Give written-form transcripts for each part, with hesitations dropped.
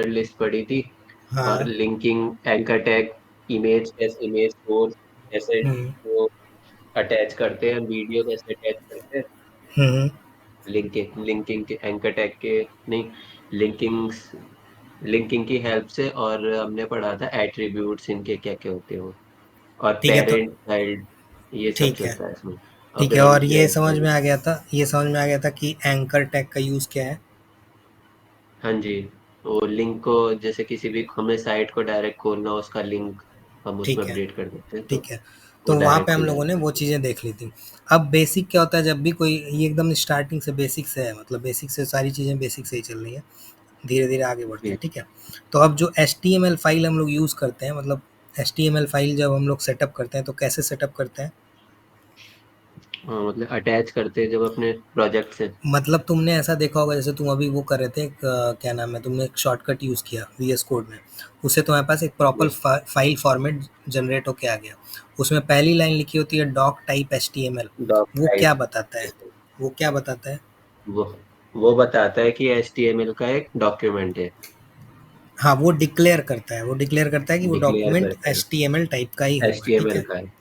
Order list पड़ी थी, और हाँ। Linking anchor tag, image source कैसे हम्म। वो अटैच करते हैं, वीडियो कैसे अटैच करते हैं, हम्म। लिंकिंग के एंकर टैग के, नहीं, लिंकिंग लिंकिंग की हेल्प से। और हमने पढ़ा था एट्रीब्यूट्स इनके क्या क्या होते हैं वो, और ठीक है। तो पेरेंट चाइल्ड, ये सब ठीक है। चलता है इसमें। ठीक अब है, रन और किया ये है समझ इसमें। में आ गया था, ये समझ में आ गया था कि एंकर टैग का यूज़ क्या है। हाँ जी, वो लिंक को, जैसे किसी भी हमें साइट को डायरेक्ट खोलना हो, उसका लिंक हम उसमें ठीक है। अपडेट कर देते हैं, तो ठीक है। वो तो वहाँ डायरेक्ट पे हम खुल लोगों ने जाता है। वो चीज़ें देख ली थी। अब बेसिक क्या होता है, जब भी कोई, ये एकदम स्टार्टिंग से बेसिक से है, मतलब बेसिक से सारी चीज़ें बेसिक से ही चल रही हैं, धीरे धीरे आगे बढ़ते जी। हैं, ठीक है। तो अब जो H T M L file हम लोग यूज़ करते हैं, मतलब H T M L file जब हम लोग सेटअप करते हैं तो कैसे सेटअप करते हैं। हाँ, मतलब अटैच करते हैं जब अपने प्रोजेक्ट से। मतलब तुमने ऐसा देखा होगा, जैसे तुम अभी वो कर रहे थे, एक, क्या नाम है, तुमने एक शॉर्टकट यूज़ किया वी एस कोड में, उससे तुम्हारे पास एक proper yes. File format generate होके आ गया। उसमें पहली लाइन लिखी होती है doc type H T M L. Doc वो क्या टाइप। बताता है, वो क्या बताता है। वो वो बताता है कि HTML का एक डॉक्यूमेंट है। हाँ, वो डिक्लेयर करता है, वो डिक्लेयर करता है कि वो डिक्लेयर डॉक्यूमेंट करता है H T M L type का ही होगा, ठीक HTML है। का है।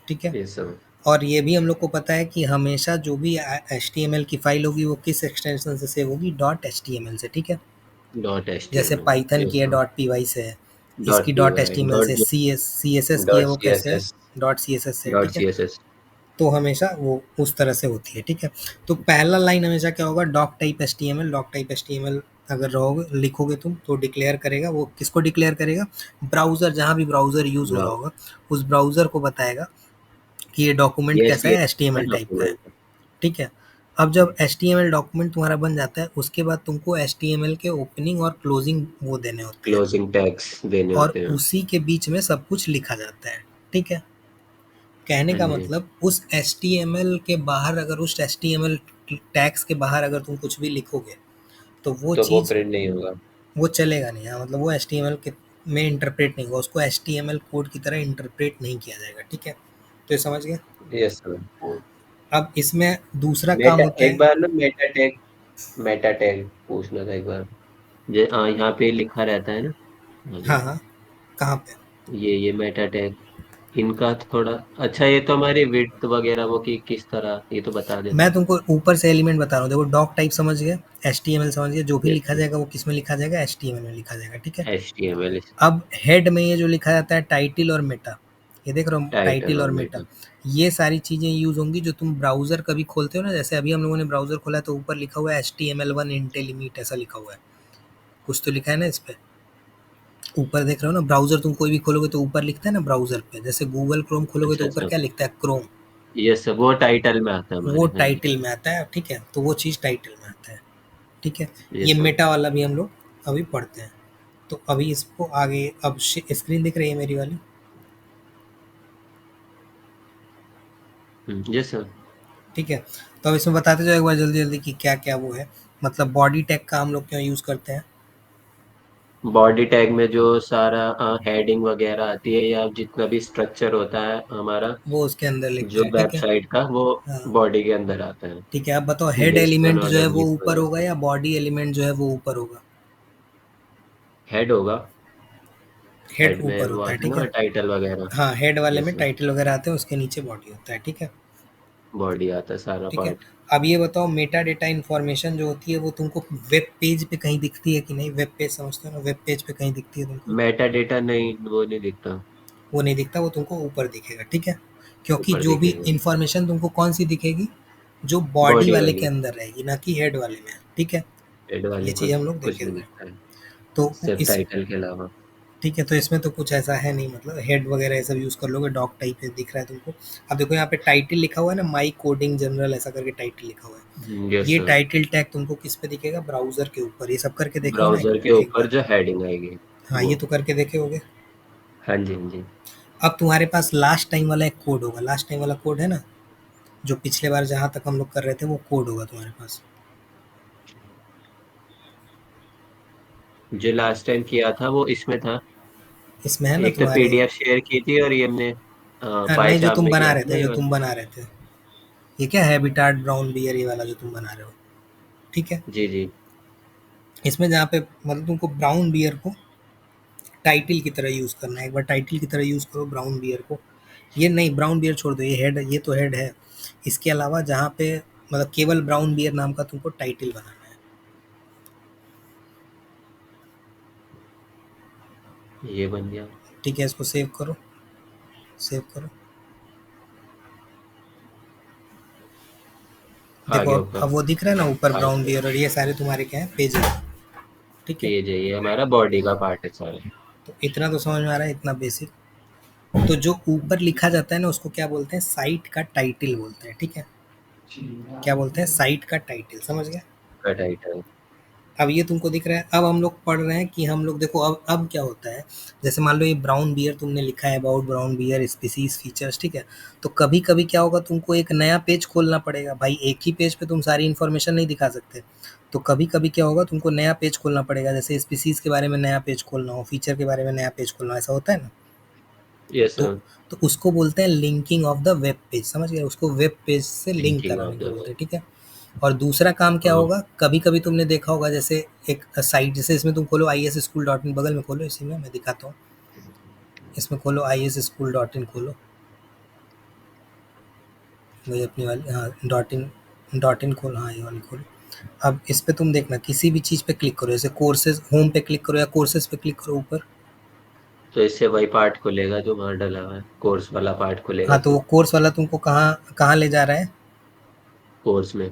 ठीक है। ये सब। और ये भी हम लोग को पता है कि हमेशा जो भी एच टी एम एल की फाइल होगी वो किस एक्सटेंशन से सेव होगी, dot H T M L से, ठीक है। डॉट जैसे HTML। पाइथन ये की है सब। डॉट पी वाई से है, डॉट इसकी P dot H Y T M L dot से, सी एस एस की है, डॉट वो सी एस कैसे है, S dot C S S से है, डॉट ठीक है। सी एस एस तो हमेशा वो उस तरह से होती है, ठीक है। तो पहला लाइन हमेशा क्या होगा, doc type H T M L, doc type H T M L अगर रहोगे लिखोगे तुम तो डिक्लेयर करेगा, वो किसको डिक्लेयर करेगा, ब्राउज़र, जहाँ भी ब्राउज़र यूज़ हो रहा होगा उस ब्राउज़र को बताएगा कि ये डॉक्यूमेंट ये कैसा है, H T M HTML L type का है, डॉक्यूमेंट। ठीक है। अब जब H T M L document तुम्हारा बन जाता है, उसके बाद तुमको एच टी एम एल के ओपनिंग और क्लोजिंग वो देने होते हैं, क्लोजिंग टैग्स देने और होते हैं। उसी के बीच में सब कुछ लिखा जाता है, ठीक है। कहने हाँ का जी। मतलब उस एच टी एम एल के बाहर, अगर उस H T M L tags के बाहर अगर तुम कुछ भी लिखोगे तो वो तो वो चीज़, प्रिंट नहीं होगा। वो चलेगा नहीं, हाँ, मतलब वो एच टी एम एल के में इंटरप्रेट नहीं होगा, उसको H T M L code की तरह इंटरप्रेट नहीं किया जाएगा, ठीक है। तो ये समझ गए। Yes sir. अब इसमें दूसरा काम मेटा, होता एक है। बार ना मेटा टैग पूछना था एक बार। यहाँ पे लिखा रहता है ना। हाँ हाँ जी। हाँ। कहाँ पे। ये मेटा टैग, इनका थोड़ा, अच्छा, ये तो हमारी विड्थ वगैरह वो की किस तरह, ये तो बता मैं देते। तुमको ऊपर से एलिमेंट बता रहा हूँ, देखो डॉक टाइप समझ गए, एच टी एम एल समझ गए, जो भी यस लिखा सर। जाएगा वो किस में लिखा जाएगा, एच टी एम एल में लिखा जाएगा, ठीक है। HTML। अब हेड में ये जो लिखा जाता है टाइटल और मेटा, ये देख रहे हो, टाइटल टाइटल और और मेटा, मेटा। ये सारी चीज़ें यूज़ होंगी जो तुम ब्राउज़र कभी खोलते हो ना, जैसे अभी हम लोगों ने ब्राउज़र खोला है तो ऊपर लिखा हुआ है H T M L one इंटेलिमीट, ऐसा लिखा हुआ है, कुछ तो लिखा है ना इस पे। ऊपर देख रहे हो ना, ब्राउज़र तुम कोई भी खोलोगे तो ऊपर लिखता है ना ब्राउज़र पे, जैसे गूगल क्रोम खोलोगे तो अच्छा ऊपर अच्छा। क्या लिखता है, क्रोम। यस, वो टाइटल में आता है वो हमारे। हाँ जी। टाइटल में आता है, ठीक है, तो वो चीज़ टाइटल में आता है, ठीक है। ये यस सर। मेटा वाला भी हम लोग अभी पढ़ते हैं। तो अभी इसको आगे, अब स्क्रीन दिख रही है मेरी वाली। Yes sir. ठीक है। तो अब इसमें बताते जाओ एक बार जल्दी जल्दी कि क्या क्या वो है, मतलब बॉडी टैग का हम लोग क्यों यूज़ करते हैं। बॉडी टैग में जो सारा हेडिंग वगैरह आती है, या जितना भी स्ट्रक्चर होता है हमारा, वो उसके अंदर लिखते जो हैं, ठीक है। वेबसाइट का, वो हाँ। बॉडी के अंदर आता है। ठीक है, अब बताओ हेड लिस्ट एलिमेंट जो बनाना, है वो लिस्ट ऊपर वगैरह होगा सब। या बॉडी एलिमेंट जो है वो ऊपर होगा। हेड होगा। हेड हेड में ऊपर वो होता है, आता है ठीक ना है। टाइटल वगैरह। हाँ, हेड वाले में यस सर। टाइटल वगैरह आते हैं, उसके नीचे बॉडी होता है, ठीक है। बॉडी आता है सारा ठीक है। पार्ट। अब ये बताओ मेटा डेटा इन्फॉर्मेशन जो होती है वो तुमको वेब पेज पे कहीं दिखती है कि नहीं, वेब पेज समझते हो ना, वेब पेज पे कहीं दिखती है तुमको। मेटा डेटा नहीं, वो नहीं दिखता। वो नहीं दिखता, वो तुमको ऊपर दिखेगा, ठीक है। क्योंकि ऊपर जो भी दिखेगा। इंफॉर्मेशन तुमको कौन सी दिखेगी, जो बॉडी बॉडी वाले के वाली। अंदर रहेगी, ना कि हेड वाले में, ठीक है। हेड वाले ये में चीज़ हम लोग कुछ देखे नहीं हुए हैं। दिखता है, तो सिर्फ इस, टाइटल के अलावा। ठीक है, तो इसमें तो कुछ ऐसा है नहीं, मतलब हेड वगैरह ये सब यूज़ कर लोगे, डॉक टाइप है दिख रहा है तुमको। अब देखो यहाँ पे टाइटल लिखा हुआ है ना, माई कोडिंग जनरल ऐसा करके टाइटल लिखा हुआ है। यस ये सर। टाइटल टैग तुमको किस पे दिखेगा, ब्राउज़र के ऊपर, ये सब करके देखे हो ना ब्राउजर के एक ऊपर बार। जो हेडिंग आएगी हाँ, वो। ये तो करके देखे होगे। हाँ जी, हाँ जी। अब तुम्हारे पास लास्ट टाइम वाला एक कोड होगा, लास्ट टाइम वाला कोड है ना, जो पिछले बार जहाँ तक हम लोग कर रहे थे वो कोड होगा तुम्हारे पास। जो लास्ट टाइम किया था वो इसमें था। इसमें है ना एक तो तुम्हारे। PDF शेयर की थी, और ये हमने नहीं, जो पाइचार्म तुम में बना किया रहे था ना थे, ये जो वाला। तुम बना रहे थे, ये क्या हैबिटाट ब्राउन बियर, ये वाला जो तुम बना रहे हो, ठीक है। जी जी। इसमें जहाँ पे मतलब तुमको ब्राउन बियर को टाइटल की तरह यूज़ करना है, एक बार टाइटल की तरह यूज़ करो ब्राउन बियर को। ये नहीं, ब्राउन बियर छोड़ दो, ये हेड, ये तो हेड है। इसके अलावा जहाँ पे मतलब केवल ब्राउन बियर नाम का तुमको टाइटल बनाना है। ये बन गया। ठीक है, इसको सेव करो, सेव करो। आ देखो गया अब ऊपर। वो दिख रहा है ना ऊपर आ ब्राउन गया। बियर, और ये सारे तुम्हारे क्या है, पेजेस। ठीक है, पेज है, ये हमारा बॉडी का पार्ट है सारे। तो इतना तो समझ में आ रहा है, इतना बेसिक। तो जो ऊपर लिखा जाता है ना उसको क्या बोलते हैं, साइट का टाइटल बोलते हैं। ठीक है, क्या बोलते हैं, साइट का टाइटल, समझ गए। का टाइटल। अब ये तुमको दिख रहा है, अब हम लोग पढ़ रहे हैं कि हम लोग देखो अब क्या होता है। जैसे मान लो ये ब्राउन बियर तुमने लिखा है, about brown beer species features, ठीक है। तो कभी कभी क्या होगा, तुमको एक नया पेज खोलना पड़ेगा भाई, एक ही पेज पे तुम सारी इन्फॉर्मेशन नहीं दिखा सकते। तो कभी कभी क्या होगा, तुमको नया पेज खोलना पड़ेगा, जैसे स्पीसीज के बारे में नया पेज खोलना हो, फीचर के बारे में नया पेज खोलना हो, ऐसा होता है ना। यस तो सर। तो उसको बोलते हैं linking of the web page, समझ गए, उसको वेब पेज से लिंक थिंकिंग ऑफ कराने को द बोलते वे। हैं। ठीक है, और दूसरा काम क्या हाँ। होगा, कभी कभी तुमने देखा होगा, जैसे एक साइट, जैसे इसमें तुम खोलो आई एस स्कूल डॉट इन, बगल में खोलो, इसी में मैं दिखाता हूँ। इसमें खोलो आई एस स्कूल डॉट इन खोलो, वही अपनी वाली, हाँ डॉट इन खोलो, हाँ ये वाली खोलो। अब इस पे तुम देखना, किसी भी चीज़ पे क्लिक करो, जैसे कोर्सेज, होम पे क्लिक करो या कोर्सेज पे क्लिक करो ऊपर। तो इससे वही पार्ट खुलेगा जो वहाँ डला हुआ है, कोर्स वाला पार्ट खुलेगा हाँ, तो वो सिर्फ। कोर्स वाला तुमको कहाँ कहाँ ले जा रहा है, कोर्स में।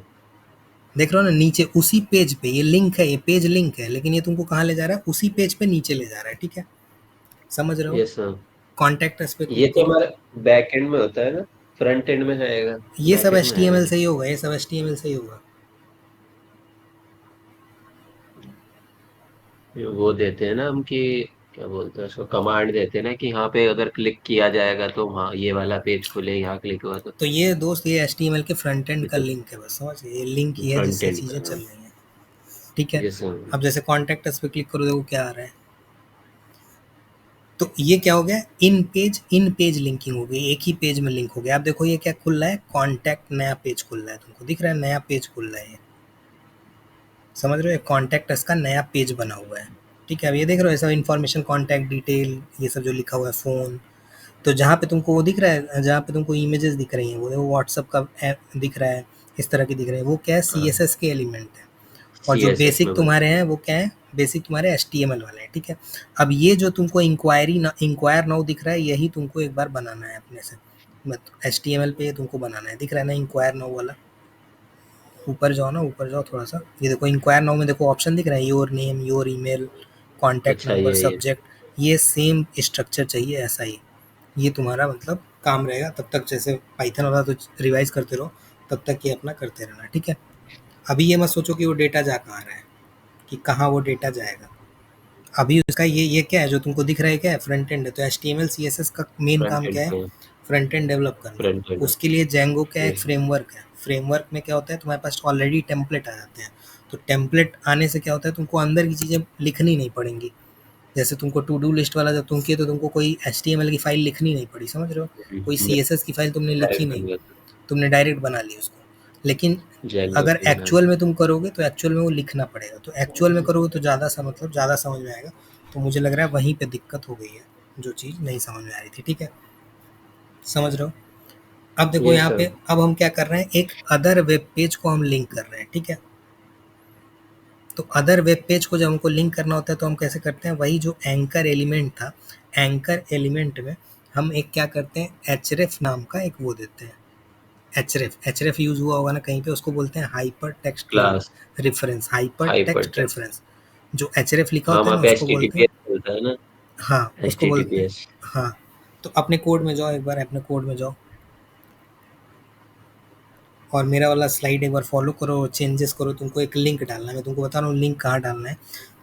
देख रहे हो ना नीचे उसी पेज पे, ये लिंक है, ये पेज लिंक है, लेकिन ये तुमको कहाँ ले जा रहा है, उसी पेज पे नीचे ले जा रहा है। ठीक है, समझ रहे हो। Yes sir. कॉन्टैक्ट अस पे ये क्लिक तो करो। हमारा बैक एंड में होता है ना, फ्रंट एंड में आएगा? ये बैक सब एंड एच में टी एम आएगा एल ये। से ही होगा, ये सब एच टी एम एल से ही होगा। वो देते हैं ना हम कि, क्या बोलते हैं उसको, कमांड देते हैं ना कि यहाँ पे अगर क्लिक किया जाएगा तो वहाँ ये वाला पेज खुले, यहाँ क्लिक हुआ तो। तो ये दोस्त, ये एच टी एम एल के फ्रंट एंड ये का तो लिंक है, बस समझ गए, ये लिंक ही है फ्रंट जिससे एंड चीज़ें का। चल रही हैं। ठीक है, यस सर। अब जैसे कॉन्टैक्ट अस पे क्लिक करो, देखो क्या आ रहा है। तो ये क्या हो गया, इन पेज लिंकिंग हो गई, एक ही पेज में लिंक हो गया। अब देखो ये क्या खुल रहा है, कॉन्टैक्ट नया पेज खुल रहा है, तुमको दिख रहा है नया पेज खुल रहा है ये, समझ रहे हो, कॉन्टैक्ट अस का नया पेज बना हुआ है। ठीक है, अब ये देख रहे हो, ऐसा इन्फॉर्मेशन, कॉन्टैक्ट डिटेल, ये सब जो लिखा हुआ है, फ़ोन। तो जहाँ पे तुमको वो दिख रहा है, जहाँ पे तुमको इमेजेस दिख रही हैं, वो व्हाट्सअप का ऐप दिख रहा है, इस तरह की दिख रही है, वो क्या है, सी एस हाँ। एस के एलिमेंट है। और सी जो एस एस बेसिक में बन। तुम्हारे हैं वो क्या है, बेसिक तुम्हारे एच टी एम एल वाले हैं। ठीक है, अब ये जो तुमको इंक्वायर नाउ दिख रहा है, यही तुमको एक बार बनाना है अपने से, मत एच टी एम एल पे तुमको बनाना है, दिख रहा है ना इंक्वायर नाउ वाला। ऊपर जाओ ना, ऊपर जाओ थोड़ा सा, ये देखो इंक्वायर नाउ में देखो ऑप्शन दिख रहा है, your name, your email, contact अच्छा, नंबर, ये। सब्जेक्ट। ये सेम स्ट्रक्चर चाहिए ऐसा ही, ये तुम्हारा मतलब काम रहेगा तब तक, जैसे पाइथन वाला तो रिवाइज करते रहो, तब तक ये अपना करते रहना। ठीक है, अभी ये मत सोचो कि वो डेटा जा कहाँ रहा है, कि कहाँ वो डेटा जाएगा। अभी उसका ये क्या है जो तुमको दिख रहा है, क्या है, फ्रंट एंड है। तो H T M L C S S का मेन फ्रंट काम एंड क्या है, पे। फ्रंट एंड डेवलप करना। Front end. उसके लिए जेंगो क्या है, एक ये। फ्रेमवर्क है। फ्रेमवर्क में क्या होता है, तुम्हारे पास ऑलरेडी टेम्पलेट आ जाते हैं। तो टेम्पलेट आने से क्या होता है, तुमको अंदर की चीज़ें लिखनी नहीं पड़ेंगी। जैसे तुमको टू डू लिस्ट वाला जब तुम किए, तो तुमको कोई एच टी एम एल की फाइल लिखनी नहीं पड़ी, समझ रहे हो, कोई सी एस एस की फाइल तुमने लिखी डायरेक्ट नहीं, बन गया। तुमने डायरेक्ट बना ली उसको। लेकिन जेंगो अगर पे बना एक्चुअल दिया। में तुम करोगे तो एक्चुअल में वो लिखना पड़ेगा, तो एक्चुअल में करोगे तो ज़्यादा सा मतलब ज़्यादा समझ में आएगा। तो मुझे लग रहा है वहीं पे दिक्कत हो गई है, जो चीज़ नहीं समझ में आ रही थी। ठीक है, समझ रहे हो। अब देखो ये यहाँ पे, सब। अब हम क्या कर रहे हैं, एक अदर वेब पेज को हम लिंक कर रहे हैं। ठीक है, तो अदर वेब पेज को जब हमको लिंक करना होता है तो हम कैसे करते हैं, वही जो एंकर एलिमेंट था, एंकर एलिमेंट में हम एक क्या करते हैं, एचरेफ नाम का एक वो देते हैं। एचरेफ यूज हुआ होगा ना कहीं पे, उसको बोलते हैं hyper text class. Reference, hyper hyper text text. Reference. जो एचरेफ लिखा हाँ, होता है वहाँ ना पे उसको बोलते हैं, HTTPS बोलता है ना। हाँ एच उसको टी टी बोलते पी हैं। एस हाँ, तो अपने कोड में जाओ, एक बार अपने कोड में जाओ, और मेरा वाला स्लाइड एक बार फॉलो करो, चेंजेस करो। तुमको एक लिंक डालना है, मैं तुमको बता रहा हूँ लिंक कहाँ डालना है।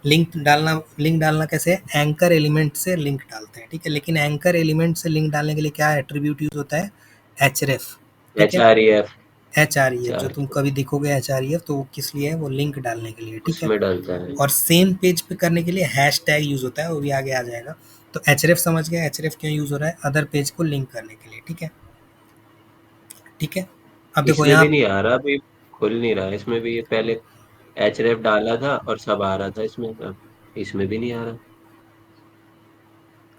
लिंक डालना कैसे है, एंकर एलिमेंट से लिंक डालते हैं। ठीक है, लेकिन एंकर एलिमेंट से लिंक डालने के लिए क्या एट्रीब्यूट यूज होता है, एचरेफ। ठीक एच है, R E F H R E H F जो आर तुम कभी दिखोगे एच आर ई एफ, तो वो किस लिए है, वो लिंक डालने के लिए। ठीक है, उसमें डलता है। और सेम पेज पे करने के लिए हैश टैग यूज होता है, वो भी आगे आ जाएगा। तो एचरेफ समझ गया, एचरेफ क्यों यूज हो रहा है, अदर पेज को लिंक करने के लिए। ठीक है, ठीक है, अब देखो इसमें यहाँ, भी नहीं आ रहा अभी। खुल नहीं रहा है इसमें भी, ये पहले एचरेफ डाला था और सब आ रहा था इसमें, अब इसमें भी नहीं आ रहा।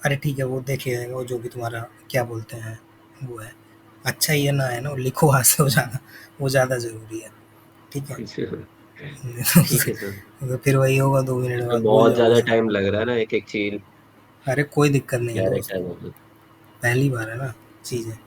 अरे ठीक है, वो देखे जाएगा, वो जो भी तुम्हारा क्या बोलते हैं वो है। अच्छा ये ना है ना, लिखो हाथ से, हो ज़्यादा, वो ज़्यादा ज़रूरी है। ठीक है। ठीक है सर। तो फिर वही होगा, 2 मिनट इसमें बाद भूल बहुत जाओगे ज्यादा सब। टाइम लग रहा है ना, एक एक चीज अरे कोई दिक्कत नहीं है दोस्त, कैरेक्टर में। पहली बार है ना चीज़ें। वो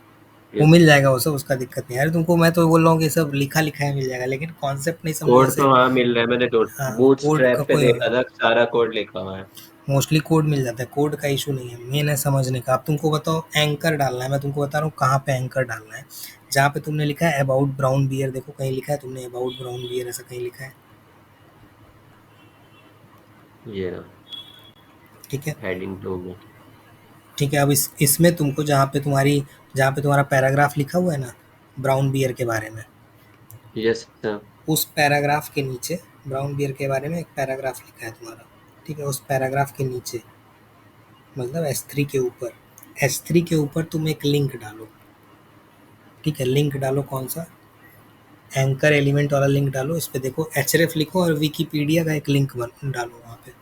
यस। मिल जाएगा, वो सब उसका दिक्कत नहीं है। अरे तुमको मैं तो बोल रहा हूँ कि सब लिखा लिखा है मिल जाएगा, लेकिन कॉन्सेप्ट नहीं समझे कोड जैसे। तो हाँ मिल रहा है, मैंने हाँ, कोड का बूटस्ट्रैप पे कोई, देखा था, सारा कोड लिखा हुआ है। मोस्टली कोड मिल जाता है, कोड का इशू नहीं है, मेन है समझने का। अब तुमको बताओ एंकर डालना है, मैं तुमको बता रहा हूँ कहाँ पे एंकर डालना है। जहाँ पे तुमने लिखा है अबाउट ब्राउन बियर, देखो कहीं लिखा है तुमने अबाउट ब्राउन बियर, ऐसा कहीं लिखा है? ये रहा, ठीक है। हेडिंग टू में। ठीक है, अब इसमें तुमको जहाँ पे तुम्हारा पैराग्राफ लिखा हुआ है ना ब्राउन बियर के बारे में, यस सर। उस पैराग्राफ के नीचे, ब्राउन बियर के बारे में एक पैराग्राफ लिखा है तुम्हारा, ठीक है, उस पैराग्राफ के नीचे, मतलब S3 के ऊपर, S3 के ऊपर तुम एक लिंक डालो। ठीक है, लिंक डालो कौन सा, एंकर एलिमेंट वाला लिंक डालो। इस पे देखो एचरेफ लिखो और विकिपीडिया का एक लिंक बन डालो वहाँ पे।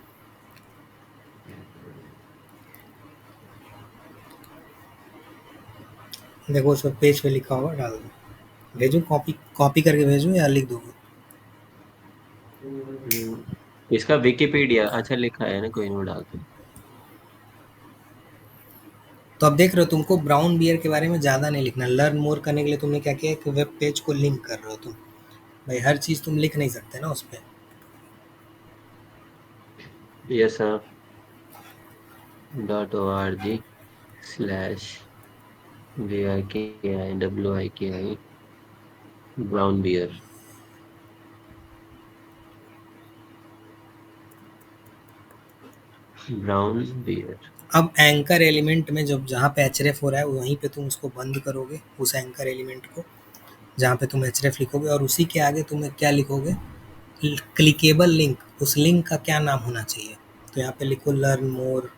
देखो उस पे पेज पे लिखा होगा, डाल दो। भेजूँ, कॉपी कॉपी करके भेजूँ या लिख दोगे? इसका विकिपीडिया अच्छा लिखा है ना, कोई नहीं डालते। तो अब देख रहे हो, तुमको ब्राउन बियर के बारे में ज़्यादा नहीं लिखना। लर्न मोर करने के लिए तुमने क्या किया, कि वेब पेज को लिंक कर रहे हो तुम। भाई हर चीज़ तुम लिख नहीं सकते ना उस पर। Yes sir. .org/, VIKI, brown bear, brown bear. अब एंकर एलिमेंट में जब जहाँ पे एचरेफ हो रहा है वहीं पे तुम उसको बंद करोगे, उस एंकर एलिमेंट को, जहाँ पे तुम एचरेफ लिखोगे, और उसी के आगे तुम क्या लिखोगे, क्लिकेबल लिंक। उस लिंक का क्या नाम होना चाहिए? तो यहाँ पे लिखो लर्न मोर,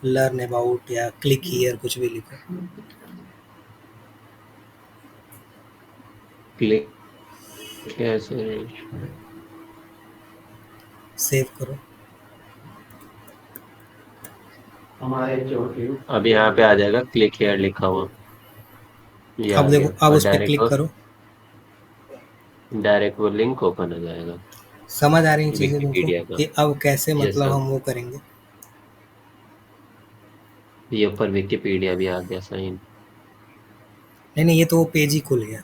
लर्न अबाउट, या क्लिक हियर, कुछ भी लिखो। क्लिक कैसे? सेव करो। अब यहाँ पे आ जाएगा क्लिक हेयर लिखा हुआ, ये अब आ देखो, गया, अब और उस पर क्लिक करो। डायरेक्ट वो लिंक ओपन हो जाएगा समझ आ रही चीज़ें तुमको, विकिपीडिया का। कि अब कैसे यस मतलब सर। हम वो करेंगे? ये ऊपर विकिपीडिया भी आ गया साइन। नहीं नहीं, ये तो वो पेज ही खुल गया।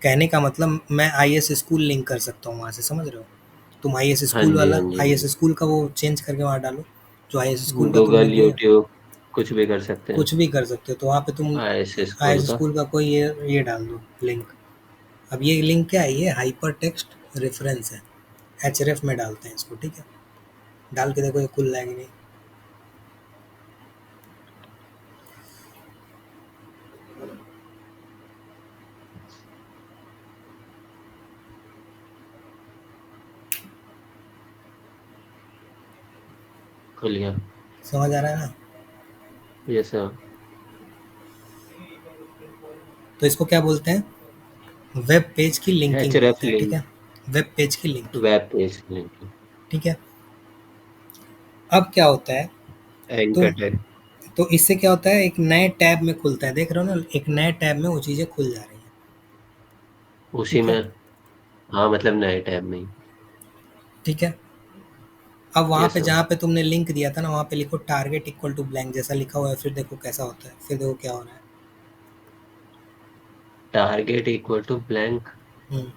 कहने का मतलब मैं आई एस स्कूल लिंक कर सकता हूँ वहाँ से, समझ रहे हो? तुम आई एस हाँ स्कूल जी वाला, हाँ जी आई हाँ एस स्कूल का वो चेंज करके वहाँ डालो, जो आई एस जी, स्कूल का तुमने गूगल दिया। यूट्यूब कुछ भी कर सकते हैं। कुछ भी कर सकते हो, तो वहाँ पे तुम आईएस आई स्कूल एस का। स्कूल का कोई ये डाल दो लिंक। अब ये लिंक क्या है, ये हाइपर टेक्स्ट रेफरेंस है, एच में डालते हैं इसको। ठीक है, डाल के देखो ये खुल रहा है कि नहीं। खुल गया। समझ आ रहा है ना? Yes sir. तो इसको क्या बोलते हैं, वेब पेज की लिंकिंग एचरेफ बोलते हैं। ठीक लिंक, है, वेब पेज की लिंकिंग। वेब पेज लिंक, ठीक है। अब क्या होता है, तुम, एंकर टैग। तो इससे क्या होता है, एक नए टैब में खुलता है, देख रहे हो ना, एक नए टैब में वो चीज़ें खुल जा रही हैं। उसी ठीक में। है। हाँ मतलब नए टैब में ही। ठीक है। अब वहाँ यस पे सर। जहाँ पे तुमने लिंक दिया था ना, वहाँ पे लिखो टारगेट इक्वल टू ब्लैंक, जैसा लिखा हुआ है। फिर देखो कैसा होता है, फिर देखो क्या हो रहा है। टारगेट इक्वल टू ब्लैंक, हम्म।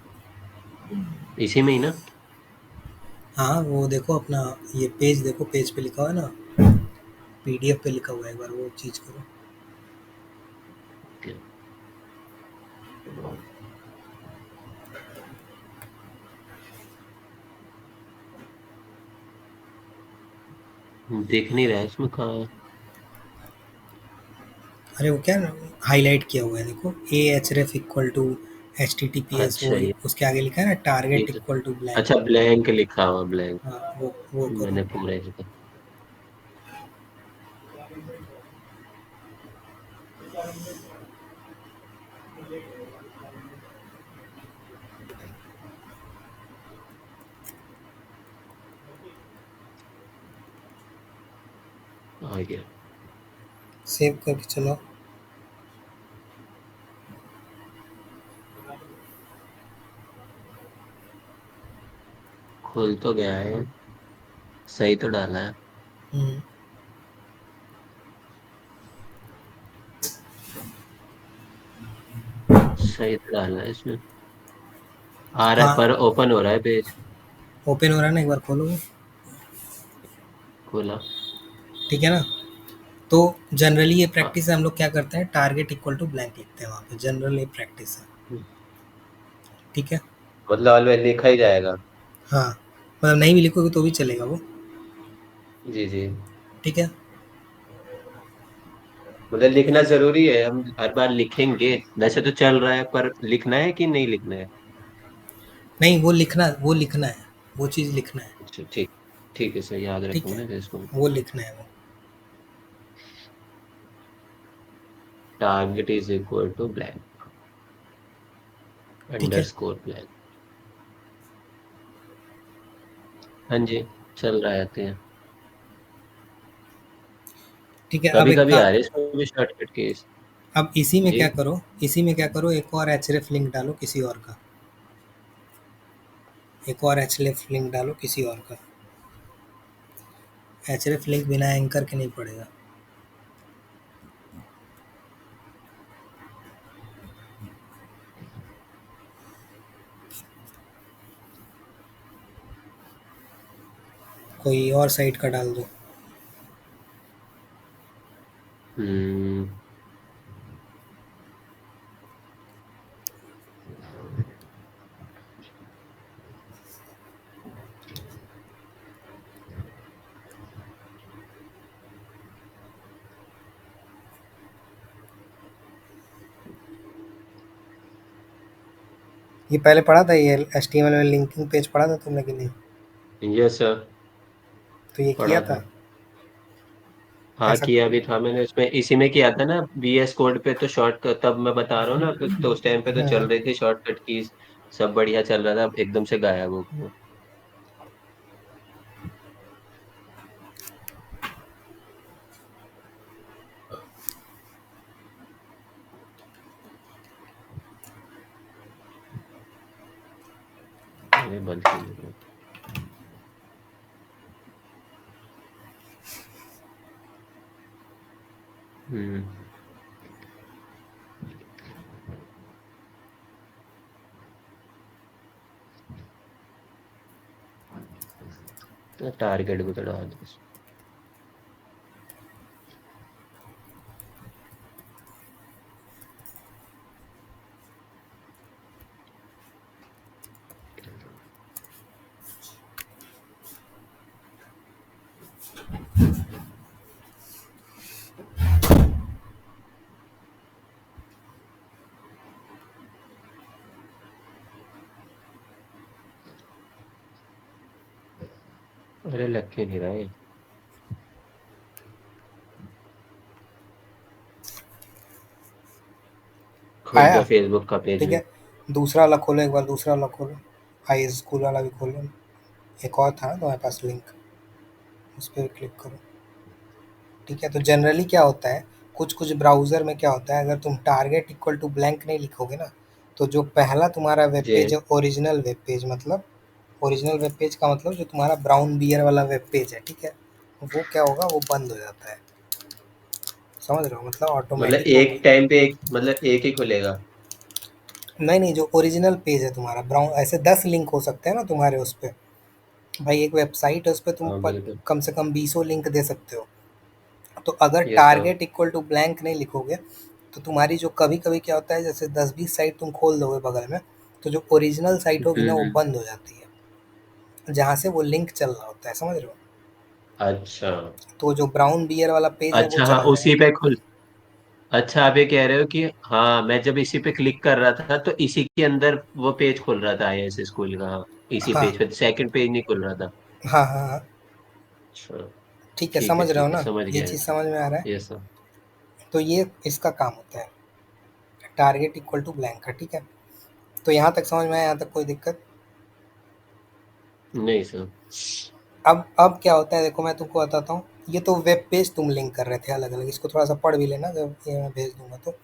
इसी में ही ना? हाँ वो देखो अपना, ये पेज देखो, पेज पे लिखा हुआ है ना, पीडीएफ पे लिखा हुआ है, एक बार वो चीज़ करो। दिख नहीं रहा है इसमें, कहाँ है? अरे वो क्या हाईलाइट किया हुआ है, देखो a H ref equal to H T T P S, अच्छा वो ये उसके आगे लिखा है ना ये टारगेट तो, इक्वल टू ब्लैंक। अच्छा ब्लैंक लिखा हुआ, ब्लैंक। हाँ वो करो। मैंने पूरा इसका। आ गया। सेव करके चलाओ। खुल तो गया है। सही तो डाला है। हम्म। सही तो डाला है इसमें। आ रहा है हाँ, पर ओपन हो रहा है पेज। ओपन हो रहा है ना, एक बार खोलो वो। खोला। ठीक है ना। तो जनरली ये हाँ। प्रैक्टिस है, हम लोग क्या करते हैं, टारगेट इक्वल टू ब्लैंक लिखते हैं वहाँ पे, जनरल ये प्रैक्टिस है। ठीक है। मतलब ऑलवेज लिखा ही जाएगा। हाँ, मतलब नहीं भी लिखोगे तो भी चलेगा वो। जी जी। ठीक है। मतलब लिखना जरूरी है, हम हर बार लिखेंगे? वैसे तो चल रहा है, पर लिखना है कि नहीं लिखना है? नहीं, वो लिखना है, वो चीज़ लिखना है। अच्छा ठीक। ठीक है सर, याद ठीक है, रखूंगा ना इसको। वो लिखना है वो। Target is equal to blank, ठीक है। Underscore blank. हाँ जी। चल रहा है। ठीक है, अब कभी कभी आ रहे हैं इसमें भी शॉर्टकट कीज। अब इसी में जी। क्या करो, इसी में क्या करो, एक और एचरेफ लिंक डालो किसी और का। एक और एचरेफ लिंक डालो किसी और का। एचरेफ लिंक बिना एंकर के नहीं पड़ेगा। कोई और साइट का डाल दो। हम्म। ये पहले पढ़ा था, ये एचटीएमएल में लिंकिंग पेज पढ़ा था तुमने कि नहीं? Yes sir. तो ये किया पढ़ा था था। हाँ ऐसा। किया भी था मैंने, इसमें इसी में किया था ना, VS कोड पे तो शॉर्ट, तब मैं बता रहा हूँ ना, तो उस टाइम पे तो चल हाँ, रही थी शॉर्टकट कीज। सब बढ़िया चल रहा था, अब एकदम से गायब हो गया। अरे बंद क्यों नहीं हुआ? हम्म। तो टारगेट भी तो डाल दो। अरे लग क्यों नहीं रहा है? खुल आया। गया फेसबुक का पेज ठीक भी। है, दूसरा वाला खोलो, एक बार दूसरा वाला खोलो। हाई स्कूल वाला भी खोलो। एक और था ना तुम्हारे पास लिंक, उस पर क्लिक करो। ठीक है, तो जनरली क्या होता है, कुछ कुछ ब्राउज़र में क्या होता है, अगर तुम टारगेट इक्वल टू ब्लैंक नहीं लिखोगे ना, तो जो पहला तुम्हारा वेब जी। पेज है, ओरिजिनल वेब पेज मतलब, ओरिजिनल वेब पेज का मतलब जो तुम्हारा ब्राउन बियर वाला वेब पेज है, ठीक है, वो क्या होगा, वो बंद हो जाता है। समझ रहे हो, मतलब मतलब ऑटोमेटिक वो। एक टाइम पे एक, मतलब एक ही खुलेगा? नहीं नहीं, जो ओरिजिनल पेज है तुम्हारा ब्राउन, ऐसे 10 लिंक हो सकते हैं ना तुम्हारे उस पर। भाई एक वेबसाइट है, उस पर तुम हाँ बिल्कुल। कम से कम 20 लिंक दे सकते हो। तो अगर yes sir. Target equal to blank नहीं लिखोगे, तो तुम्हारी जो कभी कभी क्या होता है, जैसे 10-20 साइट तुम खोल दोगे बगल में, तो जो ओरिजिनल साइट होगी ना, वो हम्म। बंद हो जाती है, जहाँ से वो लिंक चल रहा होता है, समझ रहे हो। अच्छा। तो जो ब्राउन बियर वाला पेज है वो अच्छा हाँ चला उसी जाएगा। पे खुल। अच्छा आप ये कह रहे हो कि हाँ, मैं जब इसी पे क्लिक कर रहा था तो इसी के अंदर वो पेज खुल रहा था IIS स्कूल का, हाँ। इसी हाँ पेज पे सेकंड पेज नहीं खुल रहा था। हाँ हाँ हाँ। अच्छा। ठीक है, समझ रहे हो ठीक है ना, समझ ये गया। चीज़ समझ में आ रहा है। ये सर। तो ये इसका काम होता है, टारगेट इक्वल टू ब्लैंक का। ठीक है, तो यहाँ तक समझ में आया, यहाँ तक कोई दिक्कत? नहीं सर। अब क्या होता है, देखो मैं तुमको बताता हूँ। ये तो वेब पेज तुम लिंक कर रहे थे अलग-अलग, इसको थोड़ा-सा पढ़ भी लेना जब ये मैं भेज दूँगा तो।